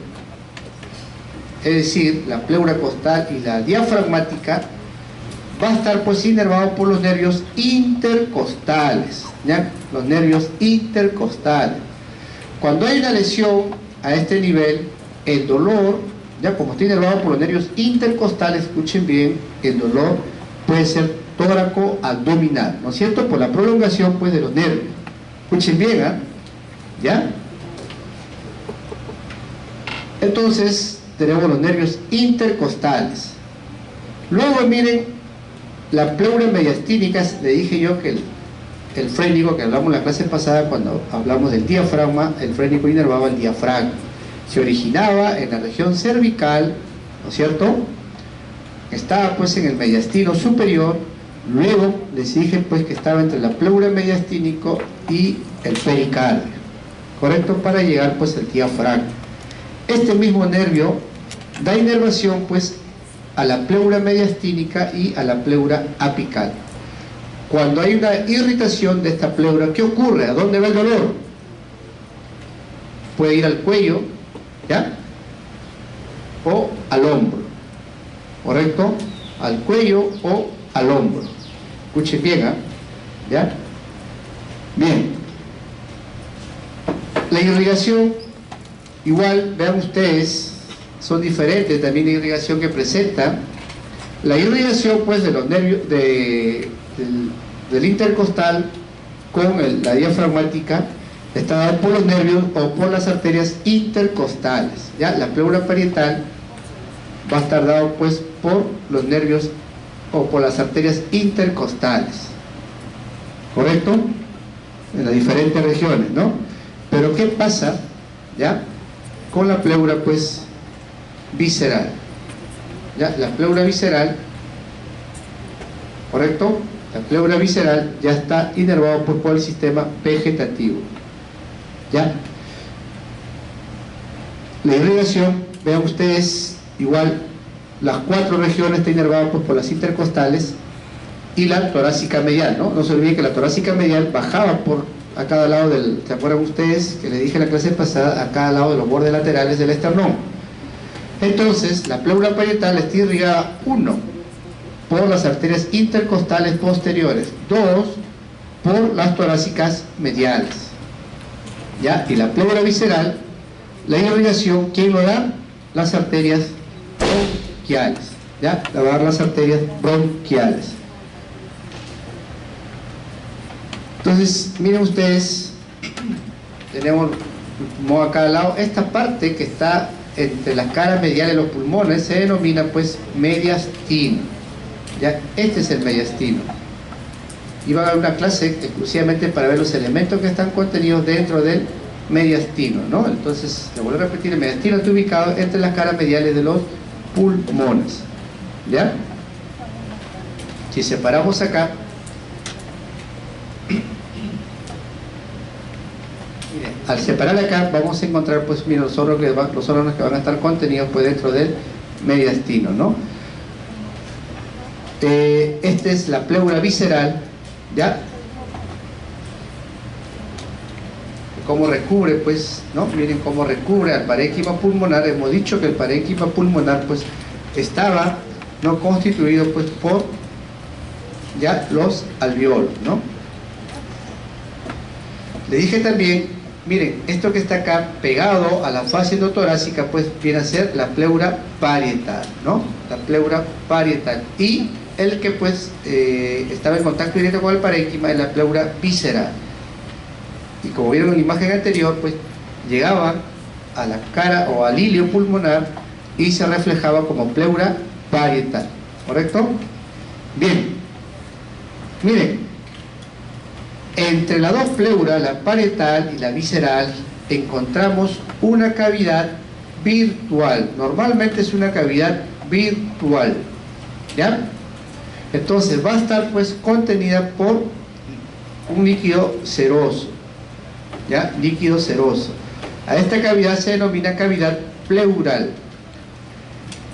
Speaker 1: es decir, la pleura costal y la diafragmática, va a estar pues inervado por los nervios intercostales, ¿ya? Los nervios intercostales. Cuando hay una lesión a este nivel, el dolor, ya como está inervado por los nervios intercostales, escuchen bien, el dolor puede ser tóraco-abdominal, ¿no es cierto? Por la prolongación pues de los nervios. Escuchen bien, ¿ah? ¿Ya? Entonces tenemos los nervios intercostales. Luego miren la pleura mediastínica. Le dije yo que el frénico, que hablamos en la clase pasada cuando hablamos del diafragma, el frénico inervaba el diafragma, se originaba en la región cervical, ¿no es cierto? Estaba pues en el mediastino superior. Luego les dije pues que estaba entre la pleura mediastínico y el pericardio, correcto, para llegar pues al diafragma. Este mismo nervio da inervación pues a la pleura mediastínica y a la pleura apical. Cuando hay una irritación de esta pleura, ¿qué ocurre? ¿A dónde va el dolor? Puede ir al cuello, ¿ya? O al hombro, ¿correcto? Al cuello o al hombro. Escuchen bien, ¿eh? ¿Ya? Bien. La irrigación, igual, vean ustedes, son diferentes también la irrigación que presenta. La irrigación pues de los nervios del intercostal con la diafragmática está dada por los nervios o por las arterias intercostales, ¿ya? La pleura parietal va a estar dado pues por los nervios o por las arterias intercostales, ¿correcto? En las diferentes regiones, ¿no? Pero ¿qué pasa, ya, con la pleura pues visceral? ¿Ya? La pleura visceral, ¿correcto? La pleura visceral ya está inervado por el sistema vegetativo, ¿ya? La irrigación, vean ustedes, igual las 4 regiones están inervadas pues por las intercostales y la torácica medial, ¿no? No se olviden que la torácica medial bajaba por a cada lado del, ¿se acuerdan ustedes que les dije en la clase pasada? A cada lado de los bordes laterales del esternón. Entonces, la pleura parietal está irrigada, 1, por las arterias intercostales posteriores, 2, por las torácicas mediales, ¿ya? Y la pleura visceral, la irrigación, ¿quién lo da? Las arterias bronquiales, ¿ya? La va a dar las arterias bronquiales. Entonces, miren ustedes, tenemos como a cada lado, esta parte que está entre las caras mediales de los pulmones se denomina pues mediastino, ¿ya? Este es el mediastino. Y va a haber una clase exclusivamente para ver los elementos que están contenidos dentro del mediastino, ¿no? Entonces, le vuelvo a repetir, el mediastino está ubicado entre las caras mediales de los pulmones, ¿ya? Si separamos acá, al separar acá vamos a encontrar pues mira, los órganos que van a estar contenidos pues dentro del mediastino, ¿no? Esta es la pleura visceral, ¿ya? Cómo recubre pues, ¿no? Miren cómo recubre al parénquima pulmonar. Hemos dicho que el parénquima pulmonar pues estaba, ¿no?, constituido pues por ya los alveolos, ¿no? Le dije también, miren, esto que está acá pegado a la fascia endotorácica pues viene a ser la pleura parietal, ¿no? La pleura parietal. Y el que pues estaba en contacto directo con el parénquima es la pleura visceral. Y como vieron en la imagen anterior, pues llegaba a la cara o al hilio pulmonar y se reflejaba como pleura parietal, ¿correcto? Bien, miren, entre las dos pleuras, la parietal y la visceral, encontramos una cavidad virtual. Normalmente es una cavidad virtual, ¿ya? Entonces va a estar pues contenida por un líquido seroso, ¿ya? Líquido seroso. A esta cavidad se denomina cavidad pleural.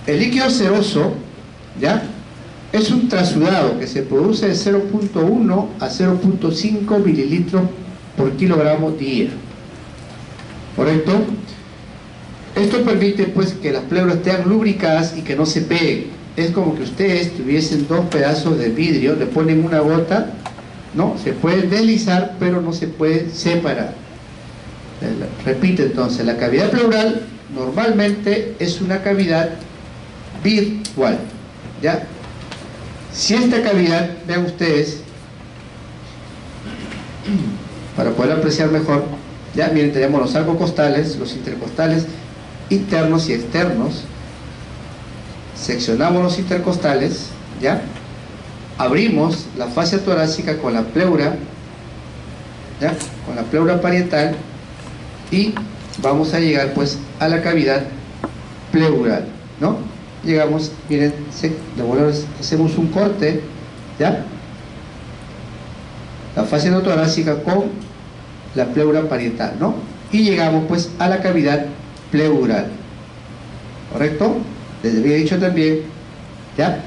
Speaker 1: El líquido seroso, ¿ya?, es un trasudado que se produce de 0.1 a 0.5 mililitros por kilogramo día. ¿Correcto? Esto permite pues que las pleuras estén lubricadas y que no se peguen. Es como que ustedes tuviesen dos pedazos de vidrio, le ponen una gota, ¿no? Se puede deslizar, pero no se puede separar. Repite entonces, la cavidad pleural normalmente es una cavidad virtual, ¿ya? Si esta cavidad, vean ustedes, para poder apreciar mejor, ya miren, tenemos los arcocostales, los intercostales internos y externos. Seccionamos los intercostales, ¿ya? Abrimos la fascia torácica con la pleura, ¿ya? Con la pleura parietal, y vamos a llegar pues a la cavidad pleural, ¿no? Llegamos, miren, hacemos un corte, ¿ya? La fascia no torácica con la pleura parietal, ¿no? Y llegamos pues a la cavidad pleural, ¿correcto? Les había dicho también, ¿ya?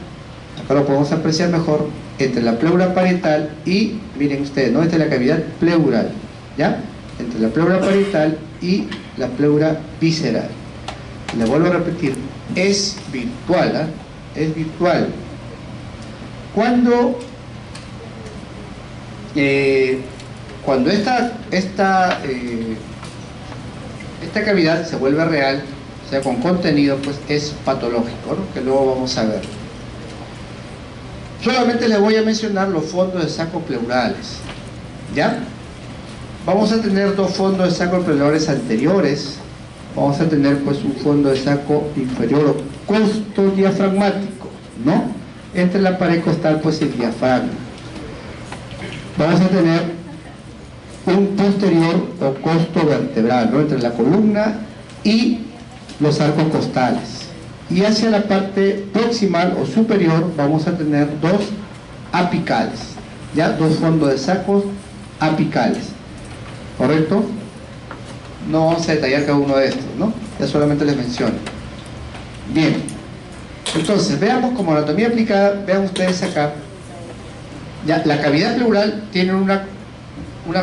Speaker 1: Acá lo podemos apreciar mejor, entre la pleura parietal y, miren ustedes, ¿no? Esta es la cavidad pleural, ¿ya? Entre la pleura parietal y la pleura visceral. Le vuelvo a repetir, es virtual, ¿eh? Es virtual. Cuando esta cavidad se vuelve real, o sea, con contenido, pues es patológico, ¿no? Que luego vamos a ver. Solamente les voy a mencionar los fondos de saco pleurales, ¿ya? Vamos a tener dos fondos de saco pleurales anteriores. Vamos a tener pues un fondo de saco inferior o costo diafragmático, ¿no? Entre la pared costal pues el diafragma. Vamos a tener un posterior o costo vertebral, ¿no? Entre la columna y los arcos costales. Y hacia la parte proximal o superior vamos a tener dos apicales, ¿ya? Dos fondos de sacos apicales, ¿correcto? No vamos a detallar cada uno de estos, ¿no? Ya solamente les menciono. Bien, entonces veamos como anatomía aplicada. Vean ustedes acá, ya, la cavidad pleural tiene una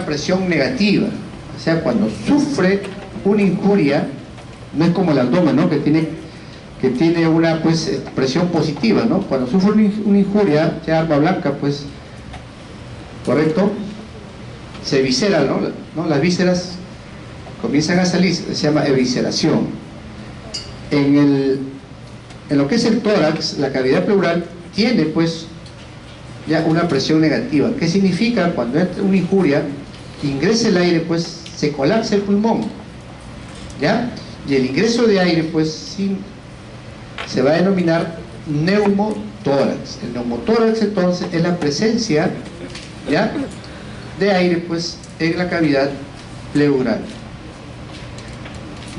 Speaker 1: presión negativa, o sea, cuando sufre una injuria, no es como el abdomen, ¿no? Que tiene una pues presión positiva, ¿no? Cuando sufre una injuria, ya arma blanca, pues, ¿correcto? Se viscera, ¿no? Las vísceras comienzan a salir, se llama evisceración. En lo que es el tórax, la cavidad pleural tiene pues ya una presión negativa. ¿Qué significa? Cuando entra una injuria, ingresa el aire, pues se colapsa el pulmón, ¿ya? Y el ingreso de aire pues se va a denominar neumotórax. El neumotórax entonces es la presencia, ¿ya?, de aire pues en la cavidad pleural.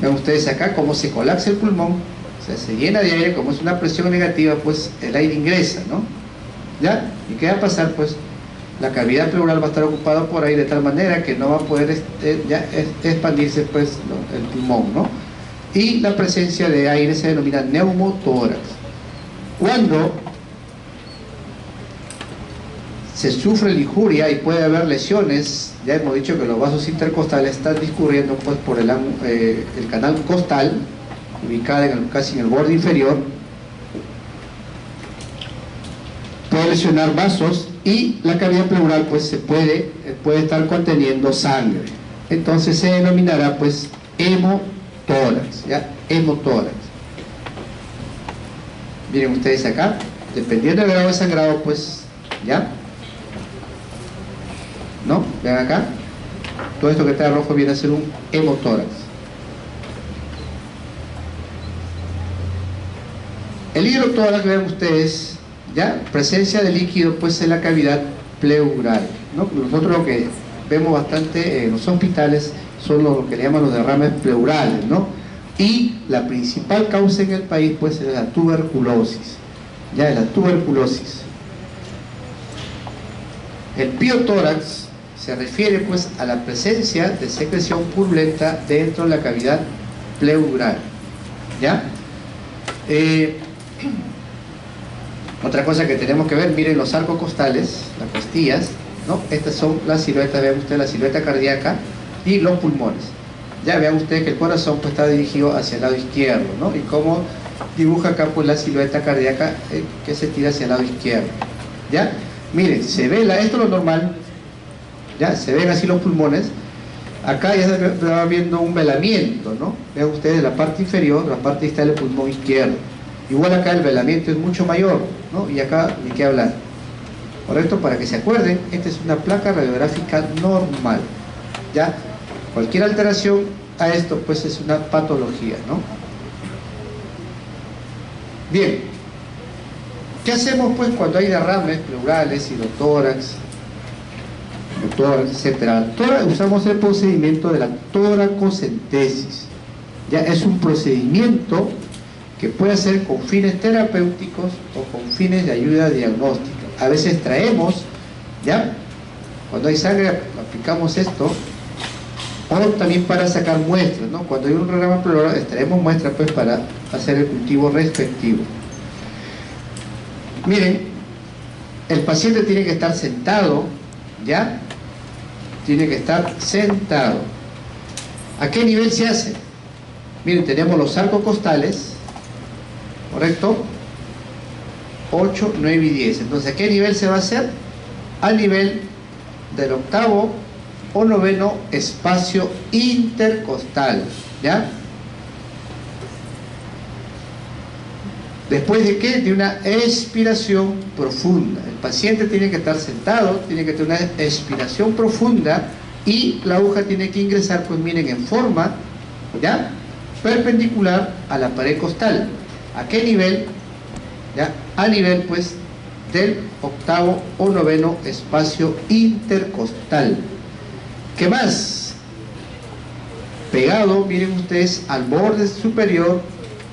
Speaker 1: Ven ustedes acá cómo se colapsa el pulmón, o sea, se llena de aire. Como es una presión negativa, pues el aire ingresa, ¿no? ¿Ya? ¿Y qué va a pasar? Pues la cavidad pleural va a estar ocupada por aire de tal manera que no va a poder expandirse pues el pulmón, ¿no? Y la presencia de aire se denomina neumotórax. Cuando se sufre la injuria y puede haber lesiones, ya hemos dicho que los vasos intercostales están discurriendo pues por el canal costal, ubicado casi en el borde inferior. Puede lesionar vasos y la cavidad pleural pues puede estar conteniendo sangre. Entonces se denominará pues hemotórax, ¿ya? Hemotórax. Miren ustedes acá, dependiendo del grado de sangrado, pues, ¿ya? ¿No? Vean acá, todo esto que está rojo viene a ser un hemotórax. El hidrotórax, vean ustedes, ¿ya? Presencia de líquido pues en la cavidad pleural, ¿no? Nosotros lo que vemos bastante en los hospitales son lo que le llaman los derrames pleurales, ¿no? Y la principal causa en el país pues es la tuberculosis, ya, la tuberculosis. El piotórax se refiere pues a la presencia de secreción purulenta dentro de la cavidad pleural, ¿ya? Otra cosa que tenemos que ver, miren los arcos costales, las costillas, ¿no? Estas son las siluetas, vean ustedes la silueta cardíaca y los pulmones. Ya vean ustedes que el corazón pues está dirigido hacia el lado izquierdo, ¿no? Y cómo dibuja acá pues la silueta cardíaca que se tira hacia el lado izquierdo. ¿Ya? Miren, se ve, esto es lo normal, ¿ya? Se ven así los pulmones. Acá ya se va viendo un velamiento, ¿no? Vean ustedes la parte inferior, la parte distal del pulmón izquierdo. Igual acá el velamiento es mucho mayor, ¿no? Y acá ni qué hablar. ¿Correcto? Para que se acuerden, esta es una placa radiográfica normal. ¿Ya? Cualquier alteración a esto, pues es una patología, ¿no? Bien. ¿Qué hacemos, pues, cuando hay derrames pleurales, hidrotórax, etcétera? Usamos el procedimiento de la toracocentesis. Ya es un procedimiento que puede hacer con fines terapéuticos o con fines de ayuda diagnóstica. A veces traemos, ¿ya? Cuando hay sangre aplicamos esto, o también para sacar muestras, ¿no? Cuando hay un derrame pleural extraemos muestras pues para hacer el cultivo respectivo. Miren, el paciente tiene que estar sentado, ¿ya? Tiene que estar sentado. ¿A qué nivel se hace? Miren, tenemos los arcos costales, ¿correcto? 8, 9 y 10. Entonces, ¿a qué nivel se va a hacer? Al nivel del octavo o noveno espacio intercostal, ¿ya? ¿Después de qué? De una expiración profunda. El paciente tiene que estar sentado, tiene que tener una expiración profunda y la aguja tiene que ingresar, pues miren, en forma, ¿ya? Perpendicular a la pared costal. ¿A qué nivel? ¿Ya? A nivel, pues, del octavo o noveno espacio intercostal. ¿Qué más? Pegado, miren ustedes, al borde superior,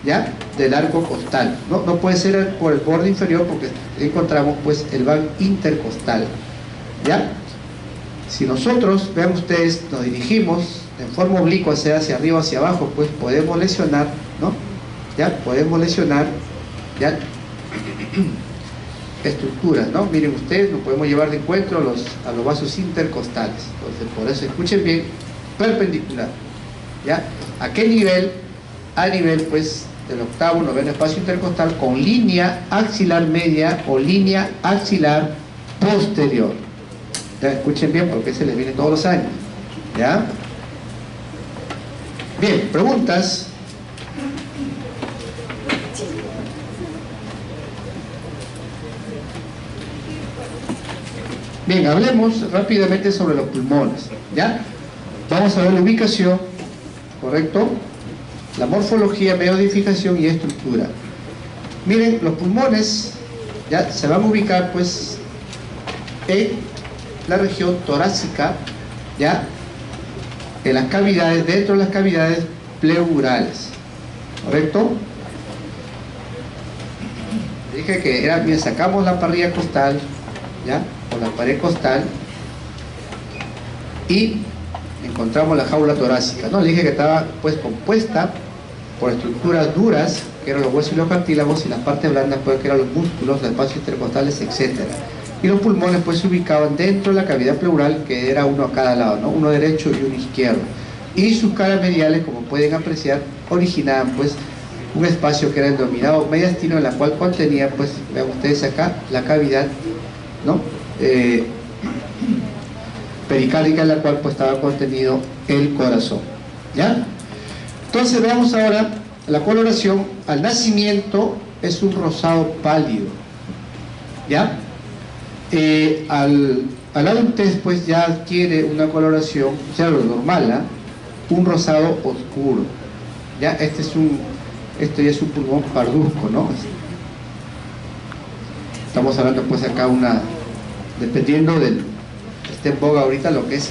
Speaker 1: ¿ya? Del arco costal. No puede ser por el borde inferior porque encontramos pues el van intercostal, ¿ya? Si nosotros, vean ustedes, nos dirigimos en forma oblicua hacia arriba o hacia abajo, pues podemos lesionar, ¿no? ¿Ya? Podemos lesionar, ¿ya? Estructuras, ¿no? Miren ustedes, nos podemos llevar de encuentro a los vasos intercostales. Entonces, por eso escuchen bien, perpendicular, ¿ya? ¿A qué nivel? A nivel, pues, del octavo, noveno espacio intercostal con línea axilar media o línea axilar posterior. ¿Ya? Escuchen bien porque se les viene todos los años. ¿Ya? Bien, preguntas. Bien, hablemos rápidamente sobre los pulmones. ¿Ya? Vamos a ver la ubicación, ¿correcto? La morfología, mediodificación y estructura. Miren, los pulmones ya se van a ubicar pues en la región torácica, ya en las cavidades, dentro de las cavidades pleurales, ¿correcto? Dije que era, bien, sacamos la parrilla costal, ya, o la pared costal y encontramos la jaula torácica, ¿no? Le dije que estaba pues compuesta por estructuras duras, que eran los huesos y los cartílagos, y las partes blandas, pues, que eran los músculos, los espacios intercostales, etc. Y los pulmones pues se ubicaban dentro de la cavidad pleural, que era uno a cada lado, ¿no? Uno derecho y uno izquierdo. Y sus caras mediales, como pueden apreciar, originaban pues un espacio que era el denominado mediastino, en la cual contenía, pues, vean ustedes acá, la cavidad, ¿no? Pericárdica, en la cual pues estaba contenido el corazón, ¿ya? Entonces veamos ahora la coloración. Al nacimiento es un rosado pálido, ¿ya? Al adultez pues ya adquiere una coloración, o sea, lo normal, ¿eh? Un rosado oscuro, ¿ya? Esto ya es un pulmón parduzco, ¿no? Estamos hablando pues acá dependiendo del esté en boga ahorita lo que es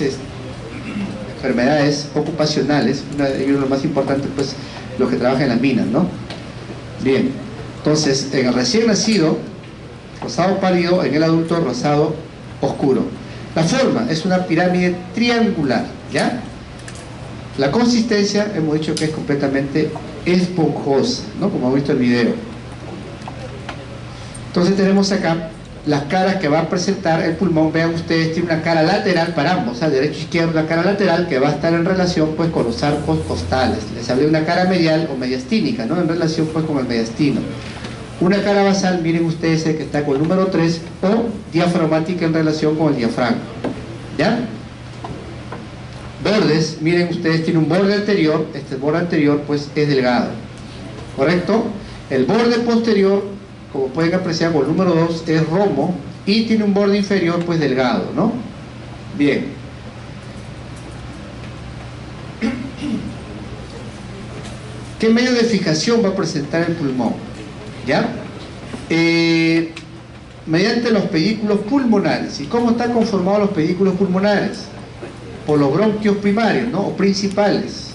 Speaker 1: enfermedades ocupacionales, uno de ellos lo más importante pues los que trabajan en las minas, ¿no? Bien, entonces en el recién nacido rosado pálido, en el adulto rosado oscuro. La forma es una pirámide triangular, ¿ya? La consistencia hemos dicho que es completamente esponjosa, ¿no? Como hemos visto en el video. Entonces tenemos acá las caras que va a presentar el pulmón. Vean ustedes, tiene una cara lateral para ambos, o sea, derecho e izquierdo, una cara lateral que va a estar en relación pues con los arcos costales. Les hablé de una cara medial o mediastínica, ¿no? En relación pues con el mediastino. Una cara basal, miren ustedes el que está con el número 3, o diafragmática en relación con el diafragma. ¿Ya? Bordes, miren ustedes, tiene un borde anterior, este borde anterior pues es delgado, ¿correcto? El borde posterior, como pueden apreciar con el número 2, es romo y tiene un borde inferior pues delgado, ¿no? Bien. ¿Qué medio de fijación va a presentar el pulmón? ¿Ya? Mediante los pedículos pulmonares. ¿Y cómo están conformados los pedículos pulmonares? Por los bronquios primarios, ¿no? O principales.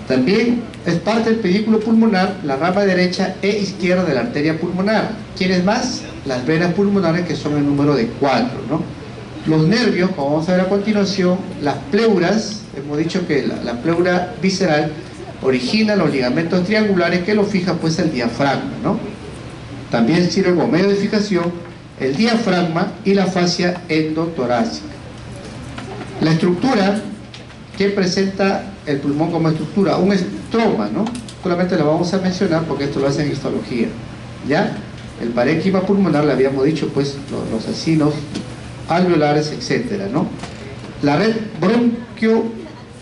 Speaker 1: También es parte del pedículo pulmonar la rama derecha e izquierda de la arteria pulmonar. ¿Quiénes más? Las venas pulmonares, que son el número de 4, ¿no? Los nervios, como vamos a ver a continuación, las pleuras, hemos dicho que la pleura visceral origina los ligamentos triangulares que lo fija pues el diafragma, ¿no? También sirve como medio de fijación el diafragma y la fascia endotorácica. La estructura que presenta el pulmón como estructura, un estroma, ¿no? Solamente lo vamos a mencionar porque esto lo hace en histología, ¿ya? El parénquima pulmonar, le habíamos dicho, pues, los acinos alveolares, etcétera, ¿no? La red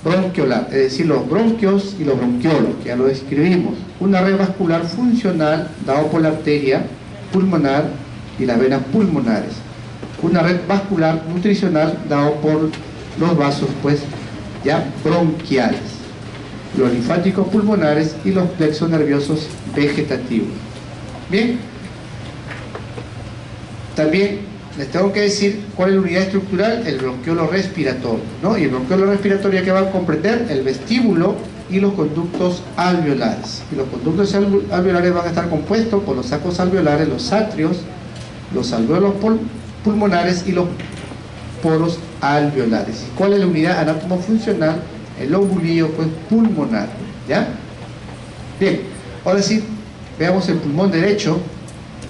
Speaker 1: bronquiolar, es decir, los bronquios y los bronquiolos, que ya lo describimos. Una red vascular funcional dado por la arteria pulmonar y las venas pulmonares. Una red vascular nutricional dado por los vasos, pues, ya bronquiales, los linfáticos pulmonares y los plexos nerviosos vegetativos. Bien, también les tengo que decir cuál es la unidad estructural, el bronquiolo respiratorio, ¿no? Y el bronquiolo respiratorio que va a comprender el vestíbulo y los conductos alveolares. Y los conductos alveolares van a estar compuestos por los sacos alveolares, los atrios, los alvéolos pulmonares y los poros alveolares. ¿Y cuál es la unidad anatomofuncional? El lobulillo pues, pulmonar, ¿ya? Bien, ahora sí, veamos el pulmón derecho.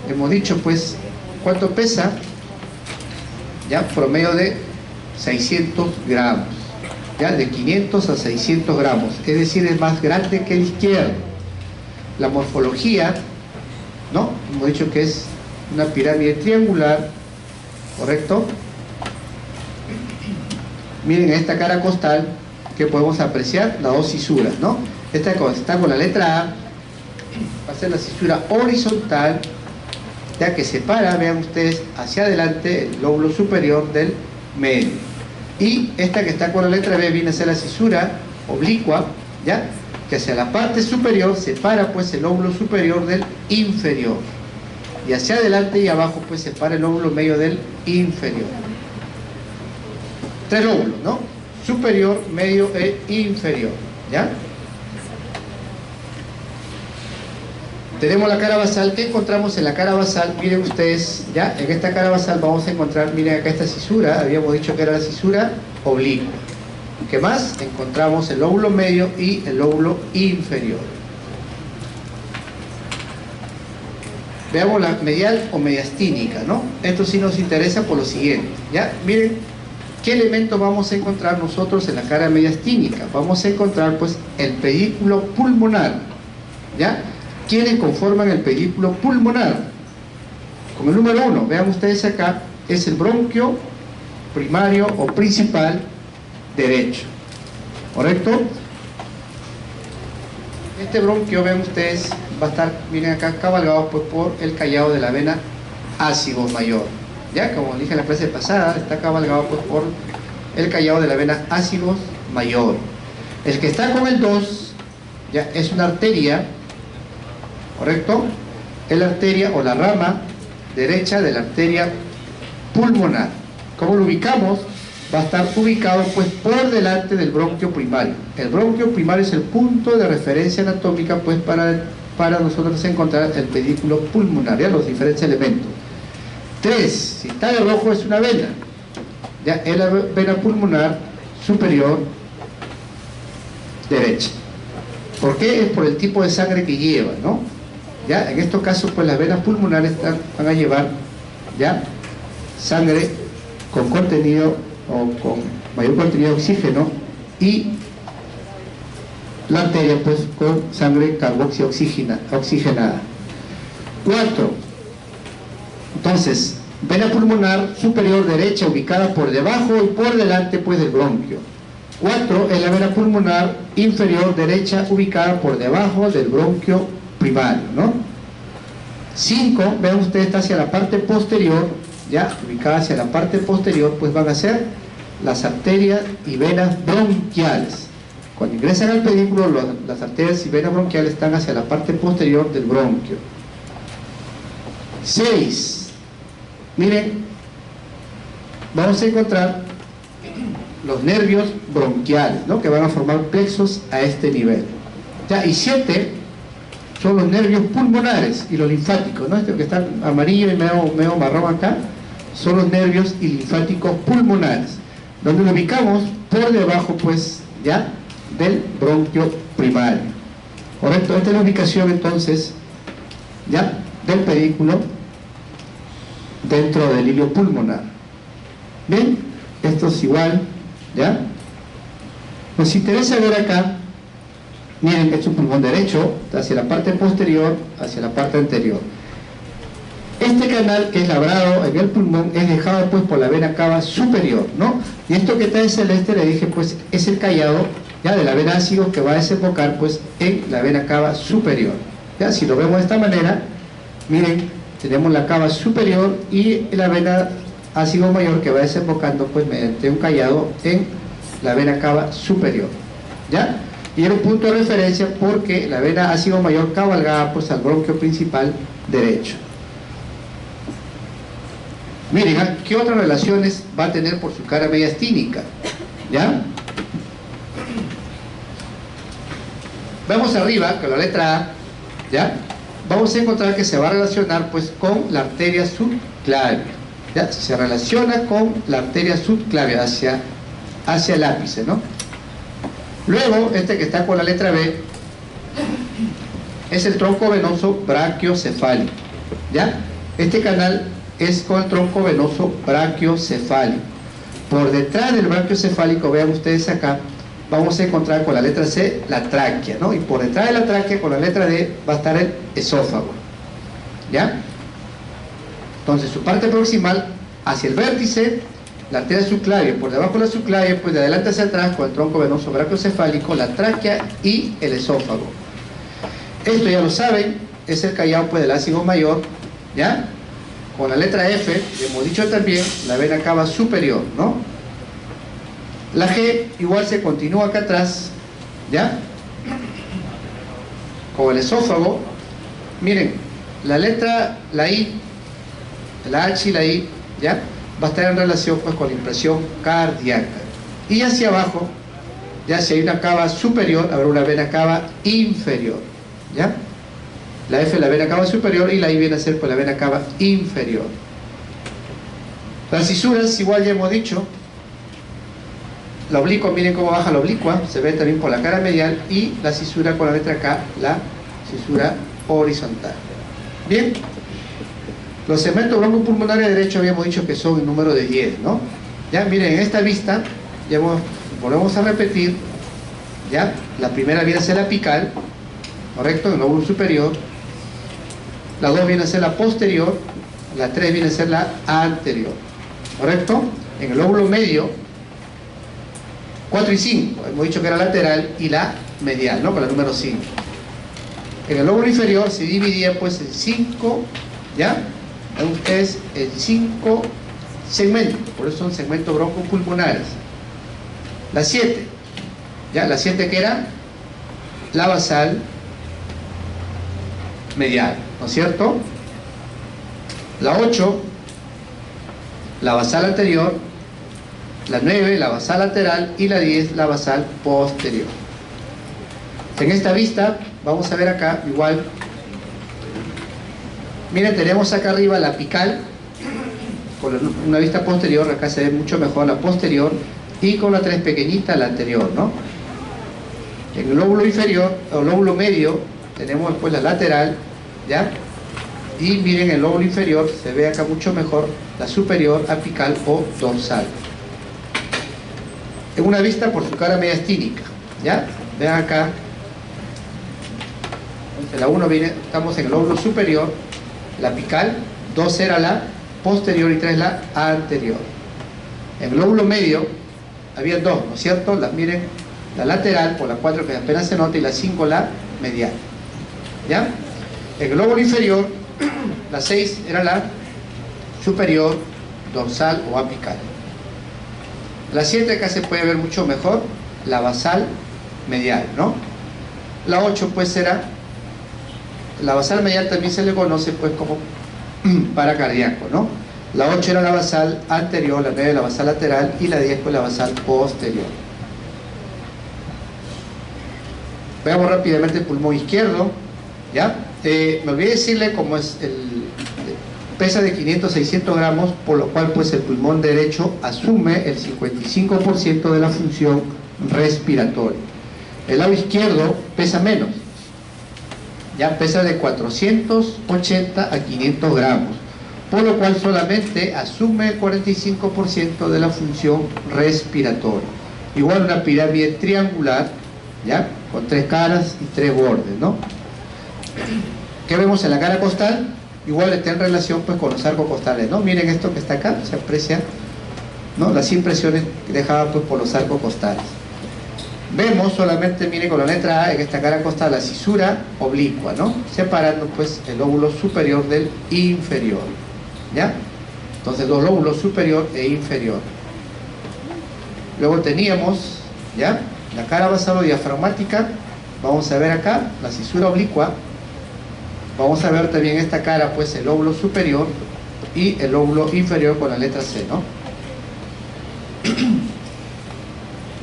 Speaker 1: Hemos dicho pues cuánto pesa, ya, promedio de 600 gramos, ya, de 500 a 600 gramos, es decir, es más grande que el izquierdo. La morfología, ¿no? Hemos dicho que es una pirámide triangular, ¿correcto? Miren esta cara costal que podemos apreciar las dos cisuras, ¿no? Esta está con la letra A, va a ser la cisura horizontal, ya que separa, vean ustedes, hacia adelante el lóbulo superior del medio. Y esta que está con la letra B viene a ser la cisura oblicua, ya, que hacia la parte superior separa pues el lóbulo superior del inferior. Y hacia adelante y abajo pues separa el lóbulo medio del inferior. Tres lóbulos, ¿no? Superior, medio e inferior, ¿ya? Tenemos la cara basal. ¿Qué encontramos en la cara basal? Miren ustedes, ya, en esta cara basal vamos a encontrar, miren acá esta cisura, habíamos dicho que era la cisura oblicua. ¿Qué más? Encontramos el lóbulo medio y el lóbulo inferior. Veamos la medial o mediastínica, ¿no? Esto sí nos interesa por lo siguiente, ¿ya? Miren, ¿qué elementos vamos a encontrar nosotros en la cara mediastínica? Vamos a encontrar, pues, el pedículo pulmonar, ¿ya? ¿Quiénes conforman el pedículo pulmonar? Como el número 1, vean ustedes acá, es el bronquio primario o principal derecho, ¿correcto? Este bronquio, vean ustedes, va a estar, miren acá, cabalgado pues, por el callado de la vena ácido mayor. Ya, como dije en la clase pasada, está cabalgado pues, por el callado de la vena ácido mayor. El que está con el 2, ya, es una arteria, ¿correcto? Es la arteria o la rama derecha de la arteria pulmonar. ¿Cómo lo ubicamos? Va a estar ubicado pues por delante del bronquio primario. El bronquio primario es el punto de referencia anatómica pues para nosotros encontrar el pedículo pulmonar, ya, los diferentes elementos. 3, si está de rojo es una vena, ya, es la vena pulmonar superior derecha. ¿Por qué? Es por el tipo de sangre que lleva, ¿no? ¿ya? En estos casos, pues las venas pulmonares van a llevar, ¿ya?, sangre con contenido o con mayor contenido de oxígeno, y la arteria pues con sangre carboxioxigenada. 4. Entonces, vena pulmonar superior derecha ubicada por debajo y por delante pues del bronquio. 4 es la vena pulmonar inferior derecha ubicada por debajo del bronquio primario, ¿no? 5, vean ustedes, está hacia la parte posterior, ya, ubicada hacia la parte posterior, pues van a ser las arterias y venas bronquiales. Cuando ingresan al pedículo, las arterias y venas bronquiales están hacia la parte posterior del bronquio. 6. Miren, vamos a encontrar los nervios bronquiales, ¿no?, que van a formar plexos a este nivel. ¿Ya? Y 7 son los nervios pulmonares y los linfáticos, ¿no? Este que está amarillo y medio marrón acá, son los nervios y linfáticos pulmonares, donde lo ubicamos por debajo, pues, ya, del bronquio primario. Correcto, esta es la ubicación entonces, ya, del pedículo dentro del hilio pulmonar. Bien, esto es igual, ¿ya? Nos interesa ver acá, miren que es un pulmón derecho, hacia la parte posterior, hacia la parte anterior. Este canal que es labrado en el pulmón es dejado pues por la vena cava superior, ¿no? Y esto que está en celeste, le dije, pues es el callado, ya, de la vena ácido, que va a desembocar pues en la vena cava superior. Ya, si lo vemos de esta manera, miren, tenemos la cava superior y la vena ácido mayor que va desembocando pues mediante un callado en la vena cava superior, ¿ya? Y era un punto de referencia porque la vena ácido mayor cabalgaba pues al bronquio principal derecho. Miren, ¿qué otras relaciones va a tener por su cara mediastínica? ¿Ya? Vamos arriba, con la letra A, ¿ya? Vamos a encontrar que se va a relacionar pues con la arteria subclavia, ¿ya? Se relaciona con la arteria subclavia hacia el ápice, ¿no? Luego, este que está con la letra B es el tronco venoso brachiocefálico, ¿ya? Este canal es con el tronco venoso brachiocefálico. Por detrás del brachiocefálico, vean ustedes acá, vamos a encontrar con la letra C la tráquea, ¿no? Y por detrás de la tráquea, con la letra D, va a estar el esófago, ¿ya? Entonces, su parte proximal hacia el vértice, la arteria subclavia, por debajo de la subclavia, pues de adelante hacia atrás, con el tronco venoso brachiocefálico, la tráquea y el esófago. Esto ya lo saben, es el callado pues del ácido mayor, ¿ya? Con la letra F, hemos dicho también, la vena cava superior, ¿no? La G igual se continúa acá atrás, ¿ya? Con el esófago, miren, la letra, la I, la H y la I, ¿ya? Va a estar en relación pues con la impresión cardíaca. Y hacia abajo, ya si hay una cava superior, habrá una vena cava inferior, ¿ya? La F es la vena cava superior y la I viene a ser pues la vena cava inferior. Las cisuras, igual ya hemos dicho, la oblicua, miren cómo baja la oblicua, se ve también por la cara medial, y la cisura con la letra K, la cisura horizontal. Bien, los segmentos broncopulmonares derechos habíamos dicho que son en número de 10, ¿no? Ya, miren, en esta vista, ya volvemos a repetir, ya, la primera viene a ser la apical, ¿correcto? En el lóbulo superior. La 2 viene a ser la posterior, la 3 viene a ser la anterior, ¿correcto? En el lóbulo medio, 4 y 5, hemos dicho que era lateral, y la medial, ¿no? Con la número 5. En el lóbulo inferior se dividía pues en 5, ¿ya? Ustedes en 5 segmentos, por eso son segmentos broncopulmonares. La 7, ¿ya? La 7 que era la basal medial, ¿no es cierto? La 8, la basal anterior, la 9, la basal lateral, y la 10, la basal posterior. En esta vista, vamos a ver acá, igual, miren, tenemos acá arriba la apical, con una vista posterior, acá se ve mucho mejor la posterior, y con la 3 pequeñita, la anterior, ¿no? En el lóbulo inferior, o lóbulo medio, tenemos después la lateral, ¿ya? Y miren el lóbulo inferior, se ve acá mucho mejor, la superior, apical o dorsal. En una vista por su cara mediastínica, ¿ya? Vean acá, en la 1 viene, estamos en el lóbulo superior, la apical, 2 era la posterior y 3 la anterior. En el lóbulo medio había 2, ¿no es cierto? Miren, la lateral por la 4 que apenas se nota y la 5 la medial, ¿ya? En el lóbulo inferior, la 6 era la superior, dorsal o apical. La 7 acá se puede ver mucho mejor, la basal medial, ¿no? La 8 pues era, la basal medial también se le conoce pues como paracardíaco, ¿no? La 8 era la basal anterior, la 9 la basal lateral y la 10 pues la basal posterior. Veamos rápidamente el pulmón izquierdo, ¿ya? Me olvidé decirle cómo es pesa de 500-600 gramos, por lo cual pues el pulmón derecho asume el 55% de la función respiratoria. El lado izquierdo pesa menos, ya pesa de 480 a 500 gramos, por lo cual solamente asume el 45% de la función respiratoria. Igual una pirámide triangular, ¿ya? Con 3 caras y 3 bordes, ¿no? ¿Qué vemos en la cara costal? Igual está en relación pues con los arcos costales, ¿no? Miren esto que está acá, se aprecia, ¿no? Las impresiones dejadas pues por los arcos costales. Vemos solamente, miren con la letra A en esta cara costal, la cisura oblicua, ¿no? Separando pues el lóbulo superior del inferior, ¿ya? Entonces los lóbulos superior e inferior. Luego teníamos, ¿ya? La cara basalo-diafragmática, vamos a ver acá, la cisura oblicua. Vamos a ver también esta cara, pues el lóbulo superior y el lóbulo inferior con la letra C, ¿no?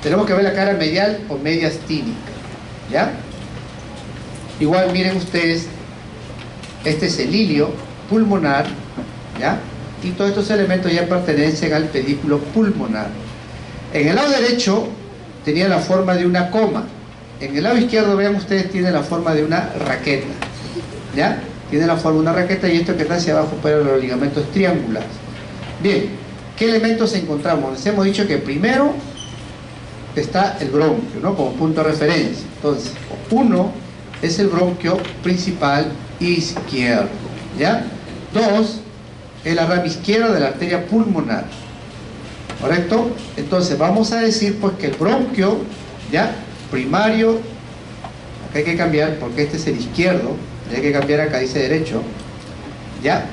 Speaker 1: Tenemos que ver la cara medial o mediastínica, ¿ya? Igual miren ustedes, este es el hilio pulmonar, ¿ya? Y todos estos elementos ya pertenecen al pedículo pulmonar. En el lado derecho tenía la forma de una coma. En el lado izquierdo, vean ustedes, tiene la forma de una raqueta, ¿ya? Tiene la forma de una raqueta y esto que está hacia abajo para los ligamentos triangulares. Bien, ¿qué elementos encontramos? Les hemos dicho que primero está el bronquio, ¿no? Como punto de referencia. Entonces, 1 es el bronquio principal izquierdo, ¿ya? 2 es la rama izquierda de la arteria pulmonar, ¿correcto? Entonces vamos a decir pues que el bronquio, ¿ya? Primario, acá hay que cambiar porque este es el izquierdo, hay que cambiar acá, dice derecho, ¿ya?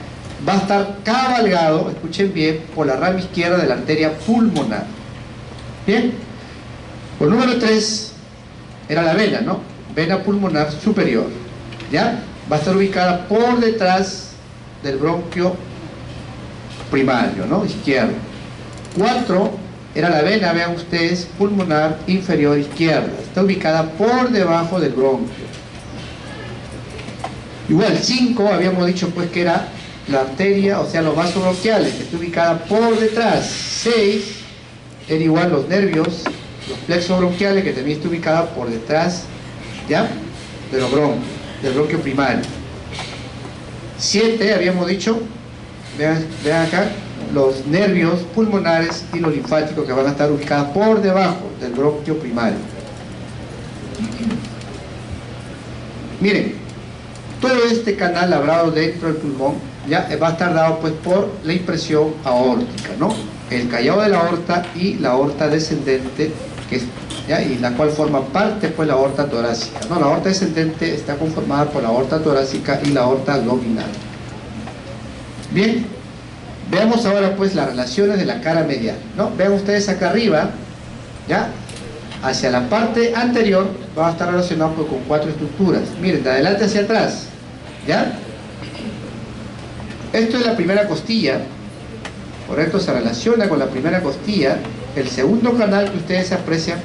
Speaker 1: Va a estar cabalgado, escuchen bien, por la rama izquierda de la arteria pulmonar. Bien, por número 3 era la vena, ¿no? Vena pulmonar superior, ¿ya? Va a estar ubicada por detrás del bronquio primario, ¿no? Izquierdo. 4 era la vena, vean ustedes, pulmonar inferior izquierda. Está ubicada por debajo del bronquio. Igual 5 habíamos dicho pues que era la arteria, o sea los vasos bronquiales, que está ubicada por detrás. 6 era igual los nervios, los plexos bronquiales, que también está ubicada por detrás, ¿ya? De los bronquios, del bronquio primario. 7 habíamos dicho, vean acá, los nervios pulmonares y los linfáticos, que van a estar ubicados por debajo del bronquio primario. Miren, todo este canal labrado dentro del pulmón ya va a estar dado pues por la impresión aórtica, ¿no? El callado de la aorta y la aorta descendente, que es, ¿ya? Y la cual forma parte pues la aorta torácica, ¿no? La aorta descendente está conformada por la aorta torácica y la aorta abdominal. Bien, veamos ahora pues las relaciones de la cara medial, ¿no? Vean ustedes acá arriba, ¿ya? Hacia la parte anterior va a estar relacionado pues con 4 estructuras. Miren, de adelante hacia atrás, ¿ya? Esto es la primera costilla, ¿correcto? Se relaciona con la primera costilla. El segundo canal que ustedes aprecian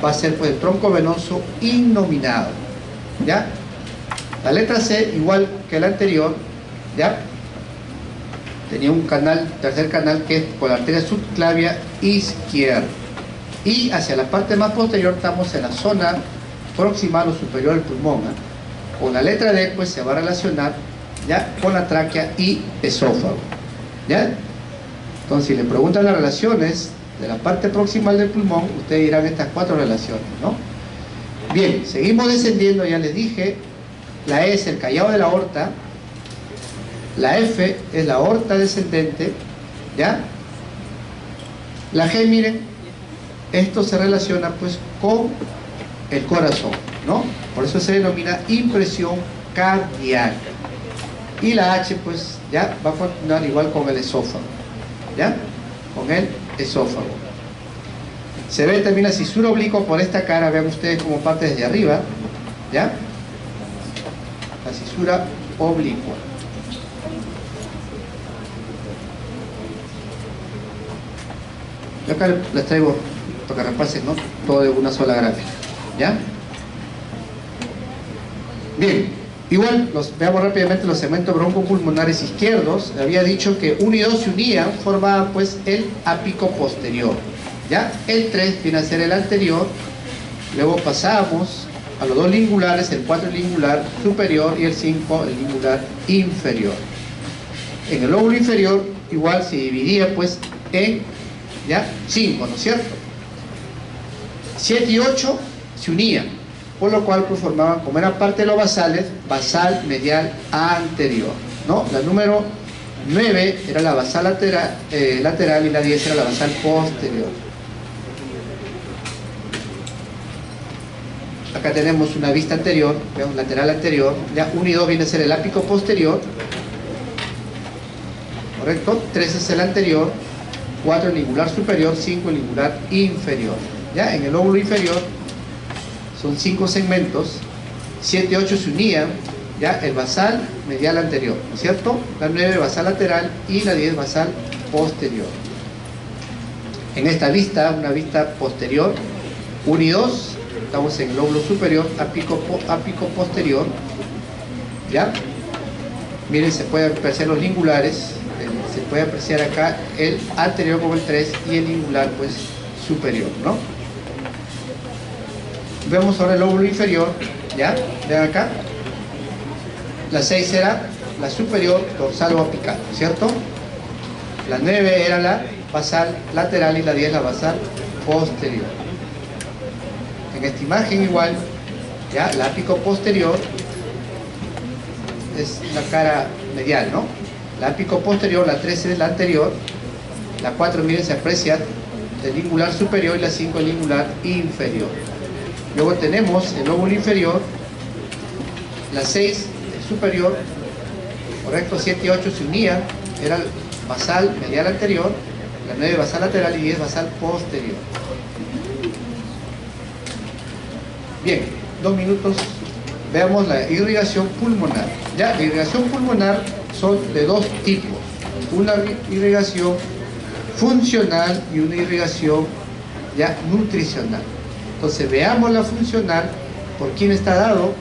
Speaker 1: va a ser pues el tronco venoso innominado, ¿ya? La letra C, igual que la anterior, ¿ya? Tenía un canal, tercer canal, que es con la arteria subclavia izquierda. Y hacia la parte más posterior estamos en la zona proximal o superior del pulmón, ¿eh? Con la letra D pues se va a relacionar ¿ya? Con la tráquea y esófago, ¿ya? Entonces, si le preguntan las relaciones de la parte proximal del pulmón, ustedes dirán estas 4 relaciones, ¿no? Bien, seguimos descendiendo, ya les dije, la E es el callado de la aorta, la F es la aorta descendente, ¿ya? La G, miren, esto se relaciona pues con el corazón, ¿no? Por eso se denomina impresión cardíaca. Y la H pues ya va a continuar igual con el esófago, ¿ya? Con el esófago. Se ve también la cisura oblicua por esta cara, vean ustedes como parte desde arriba, ¿ya? La cisura oblicua. Yo acá les traigo para que repasen, ¿no? Todo de una sola gráfica, ¿ya? Bien, igual veamos rápidamente los segmentos broncopulmonares izquierdos. Había dicho que 1 y 2 se unían, formaban pues el ápico posterior, ¿ya? El 3 viene a ser el anterior, luego pasamos a los 2 lingulares, el 4 lingular superior y el 5 el lingular inferior. En el lóbulo inferior igual se dividía pues en, ¿ya? 5, ¿no es cierto? 7 y 8 se unían, por lo cual pues formaban, como eran parte de los basales, basal medial anterior, ¿no? La número 9 era la basal lateral y la 10 era la basal posterior. Acá tenemos una vista anterior, veamos, lateral anterior, ya 1 y 2 viene a ser el ápico posterior, ¿correcto? 3 es el anterior, 4 el lingular superior, 5 el lingular inferior. Ya en el lóbulo inferior son 5 segmentos, 7 y 8 se unían, ya el basal medial anterior, ¿no es cierto? La 9 basal lateral y la 10 basal posterior. En esta vista, una vista posterior, 1 y 2, estamos en el lóbulo superior, ápico posterior, ¿ya? Miren, se pueden apreciar los lingulares, se puede apreciar acá el anterior como el 3 y el lingular pues superior, ¿no? Vemos ahora el lóbulo inferior, ¿ya? Vean acá. La 6 era la superior dorsal o apical, ¿cierto? La 9 era la basal lateral y la 10 la basal posterior. En esta imagen igual, ¿ya? La ápico posterior es la cara medial, ¿no? La ápico posterior, la 13 es la anterior, la 4, miren, se aprecia el lingular superior y la 5 el lingular inferior. Luego tenemos el lóbulo inferior, la 6 el superior, correcto, 7 y 8 se unían, era el basal medial anterior, la 9 basal lateral y 10 basal posterior. Bien, 2 minutos, veamos la irrigación pulmonar. Ya, la irrigación pulmonar son de 2 tipos, una irrigación funcional y una irrigación ya nutricional. Entonces veamos la funcional, por quién está dado,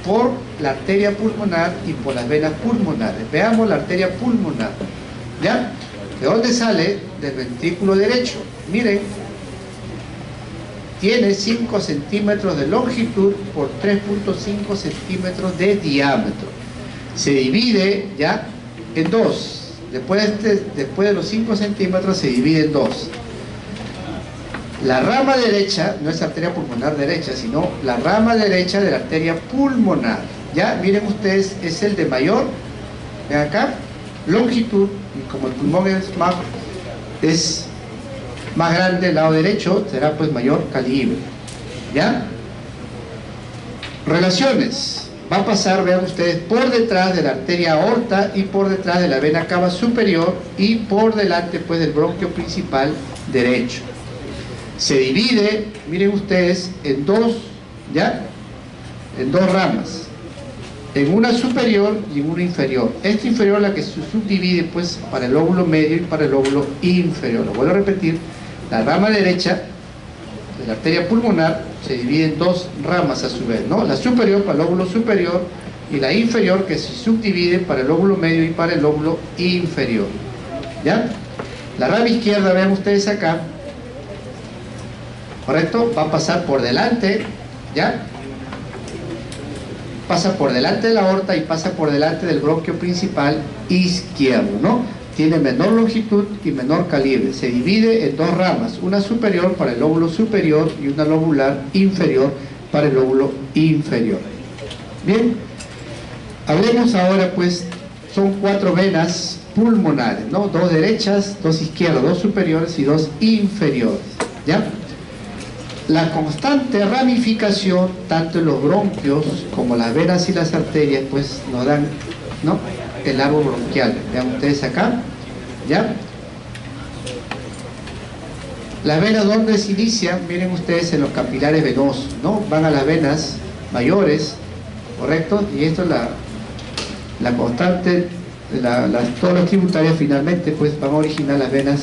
Speaker 1: por la arteria pulmonar y por las venas pulmonares. Veamos la arteria pulmonar, ¿ya? ¿De dónde sale? Del ventrículo derecho. Miren, tiene 5 centímetros de longitud por 3.5 centímetros de diámetro. Se divide ya en 2. Después de los 5 centímetros se divide en 2. La rama derecha, no es arteria pulmonar derecha, sino la rama derecha de la arteria pulmonar. Ya, miren ustedes, es el de mayor, ven acá, longitud, y como el pulmón es más grande el lado derecho, será pues mayor calibre. ¿Ya? Relaciones. Va a pasar, vean ustedes, por detrás de la arteria aorta y por detrás de la vena cava superior y por delante pues del bronquio principal derecho. Se divide, miren ustedes, en 2, ¿ya? En 2 ramas. En una superior y en una inferior. Esta inferior es la que se subdivide pues para el lóbulo medio y para el lóbulo inferior. Lo vuelvo a repetir, la rama derecha de la arteria pulmonar se divide en 2 ramas a su vez, ¿no? La superior para el lóbulo superior y la inferior que se subdivide para el lóbulo medio y para el lóbulo inferior. ¿Ya? La rama izquierda, vean ustedes acá, ¿correcto? Va a pasar por delante, ¿ya? pasa por delante de la aorta y pasa por delante del bronquio principal izquierdo, ¿no? Tiene menor longitud y menor calibre. Se divide en dos ramas, una superior para el lóbulo superior y una lobular inferior para el lóbulo inferior. Bien, hablemos ahora, pues, son 4 venas pulmonares, ¿no? 2 derechas, 2 izquierdas, 2 superiores y 2 inferiores, ¿ya? La constante ramificación, tanto en los bronquios como las venas y las arterias, pues nos dan, ¿no?, el árbol bronquial. Vean ustedes acá, ¿ya? Las venas, ¿dónde se inician? Miren ustedes, en los capilares venosos, ¿no? Van a las venas mayores, ¿correcto? Y esto es la constante, todas las tributarias finalmente pues van a originar las venas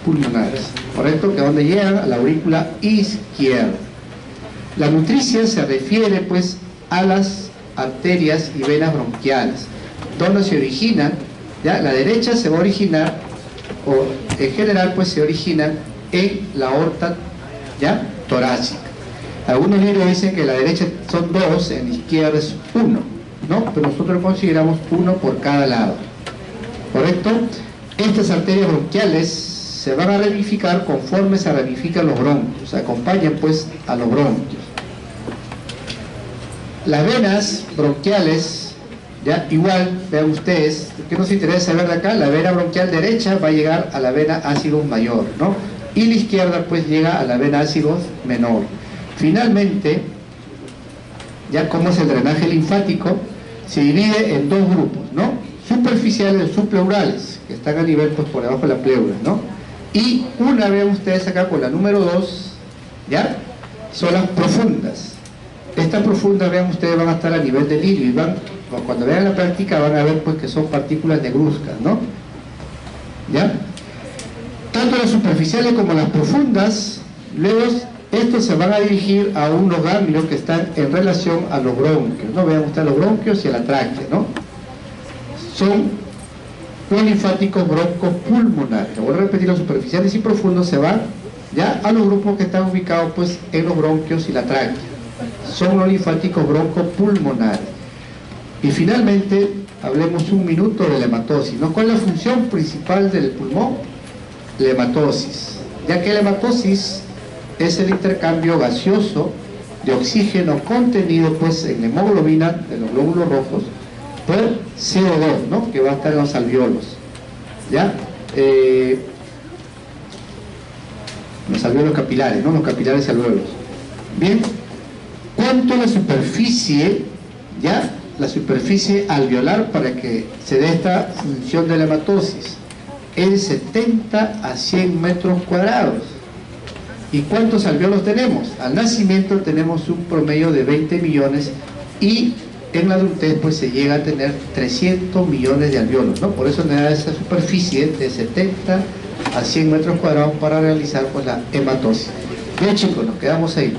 Speaker 1: pulmonares, ¿correcto? Que es donde llegan a la aurícula izquierda. La nutricia se refiere pues a las arterias y venas bronquiales, donde se originan, ¿ya? La derecha se va a originar, o en general pues se originan en la aorta, ¿ya?, torácica. Algunos libros dicen que la derecha son 2, en la izquierda es 1, ¿no? Pero nosotros consideramos 1 por cada lado, ¿correcto? Estas arterias bronquiales se van a ramificar conforme se ramifican los bronquios, acompañan pues a los bronquios. Las venas bronquiales, ya, igual, vean ustedes, ¿qué nos interesa ver de acá? La vena bronquial derecha va a llegar a la vena ácidos mayor, ¿no? Y la izquierda pues llega a la vena ácidos menor. Finalmente, ya como es el drenaje linfático, se divide en 2 grupos, ¿no? Superficiales o subpleurales, que están a nivel pues por debajo de la pleura, ¿no? Y una, vean ustedes acá con la número 2, ¿ya?, son las profundas. Estas profundas, vean ustedes, van a estar a nivel del irio y van, cuando vean la práctica van a ver pues que son partículas negruzcas, ¿no? ¿Ya? Tanto las superficiales como las profundas, luego estos se van a dirigir a unos ganglios que están en relación a los bronquios, ¿no? Vean ustedes los bronquios y a la tráquea, ¿no? Son los linfáticos broncopulmonares. Voy a repetir, los superficiales y profundos se van ya a los grupos que están ubicados pues en los bronquios y la tráquea. Son los linfáticos broncopulmonares. Y finalmente, hablemos un minuto de la hematosis, ¿no? ¿Cuál es la función principal del pulmón? La hematosis, ya que la hematosis es el intercambio gaseoso de oxígeno contenido pues en la hemoglobina de los glóbulos rojos por CO2, ¿no?, que va a estar en los alveolos, ¿ya? Los alveolos capilares, ¿no?, los capilares alveolos. Bien, ¿cuánto es la superficie, ya?, la superficie alveolar para que se dé esta función de la hematosis? En 70 a 100 metros cuadrados. ¿Y cuántos alveolos tenemos? Al nacimiento tenemos un promedio de 20 millones y en la adultez pues se llega a tener 300 millones de alveolos, ¿no? Por eso nos da esa superficie de 70 a 100 metros cuadrados para realizar pues la hematosis. Bien, chicos, nos quedamos ahí.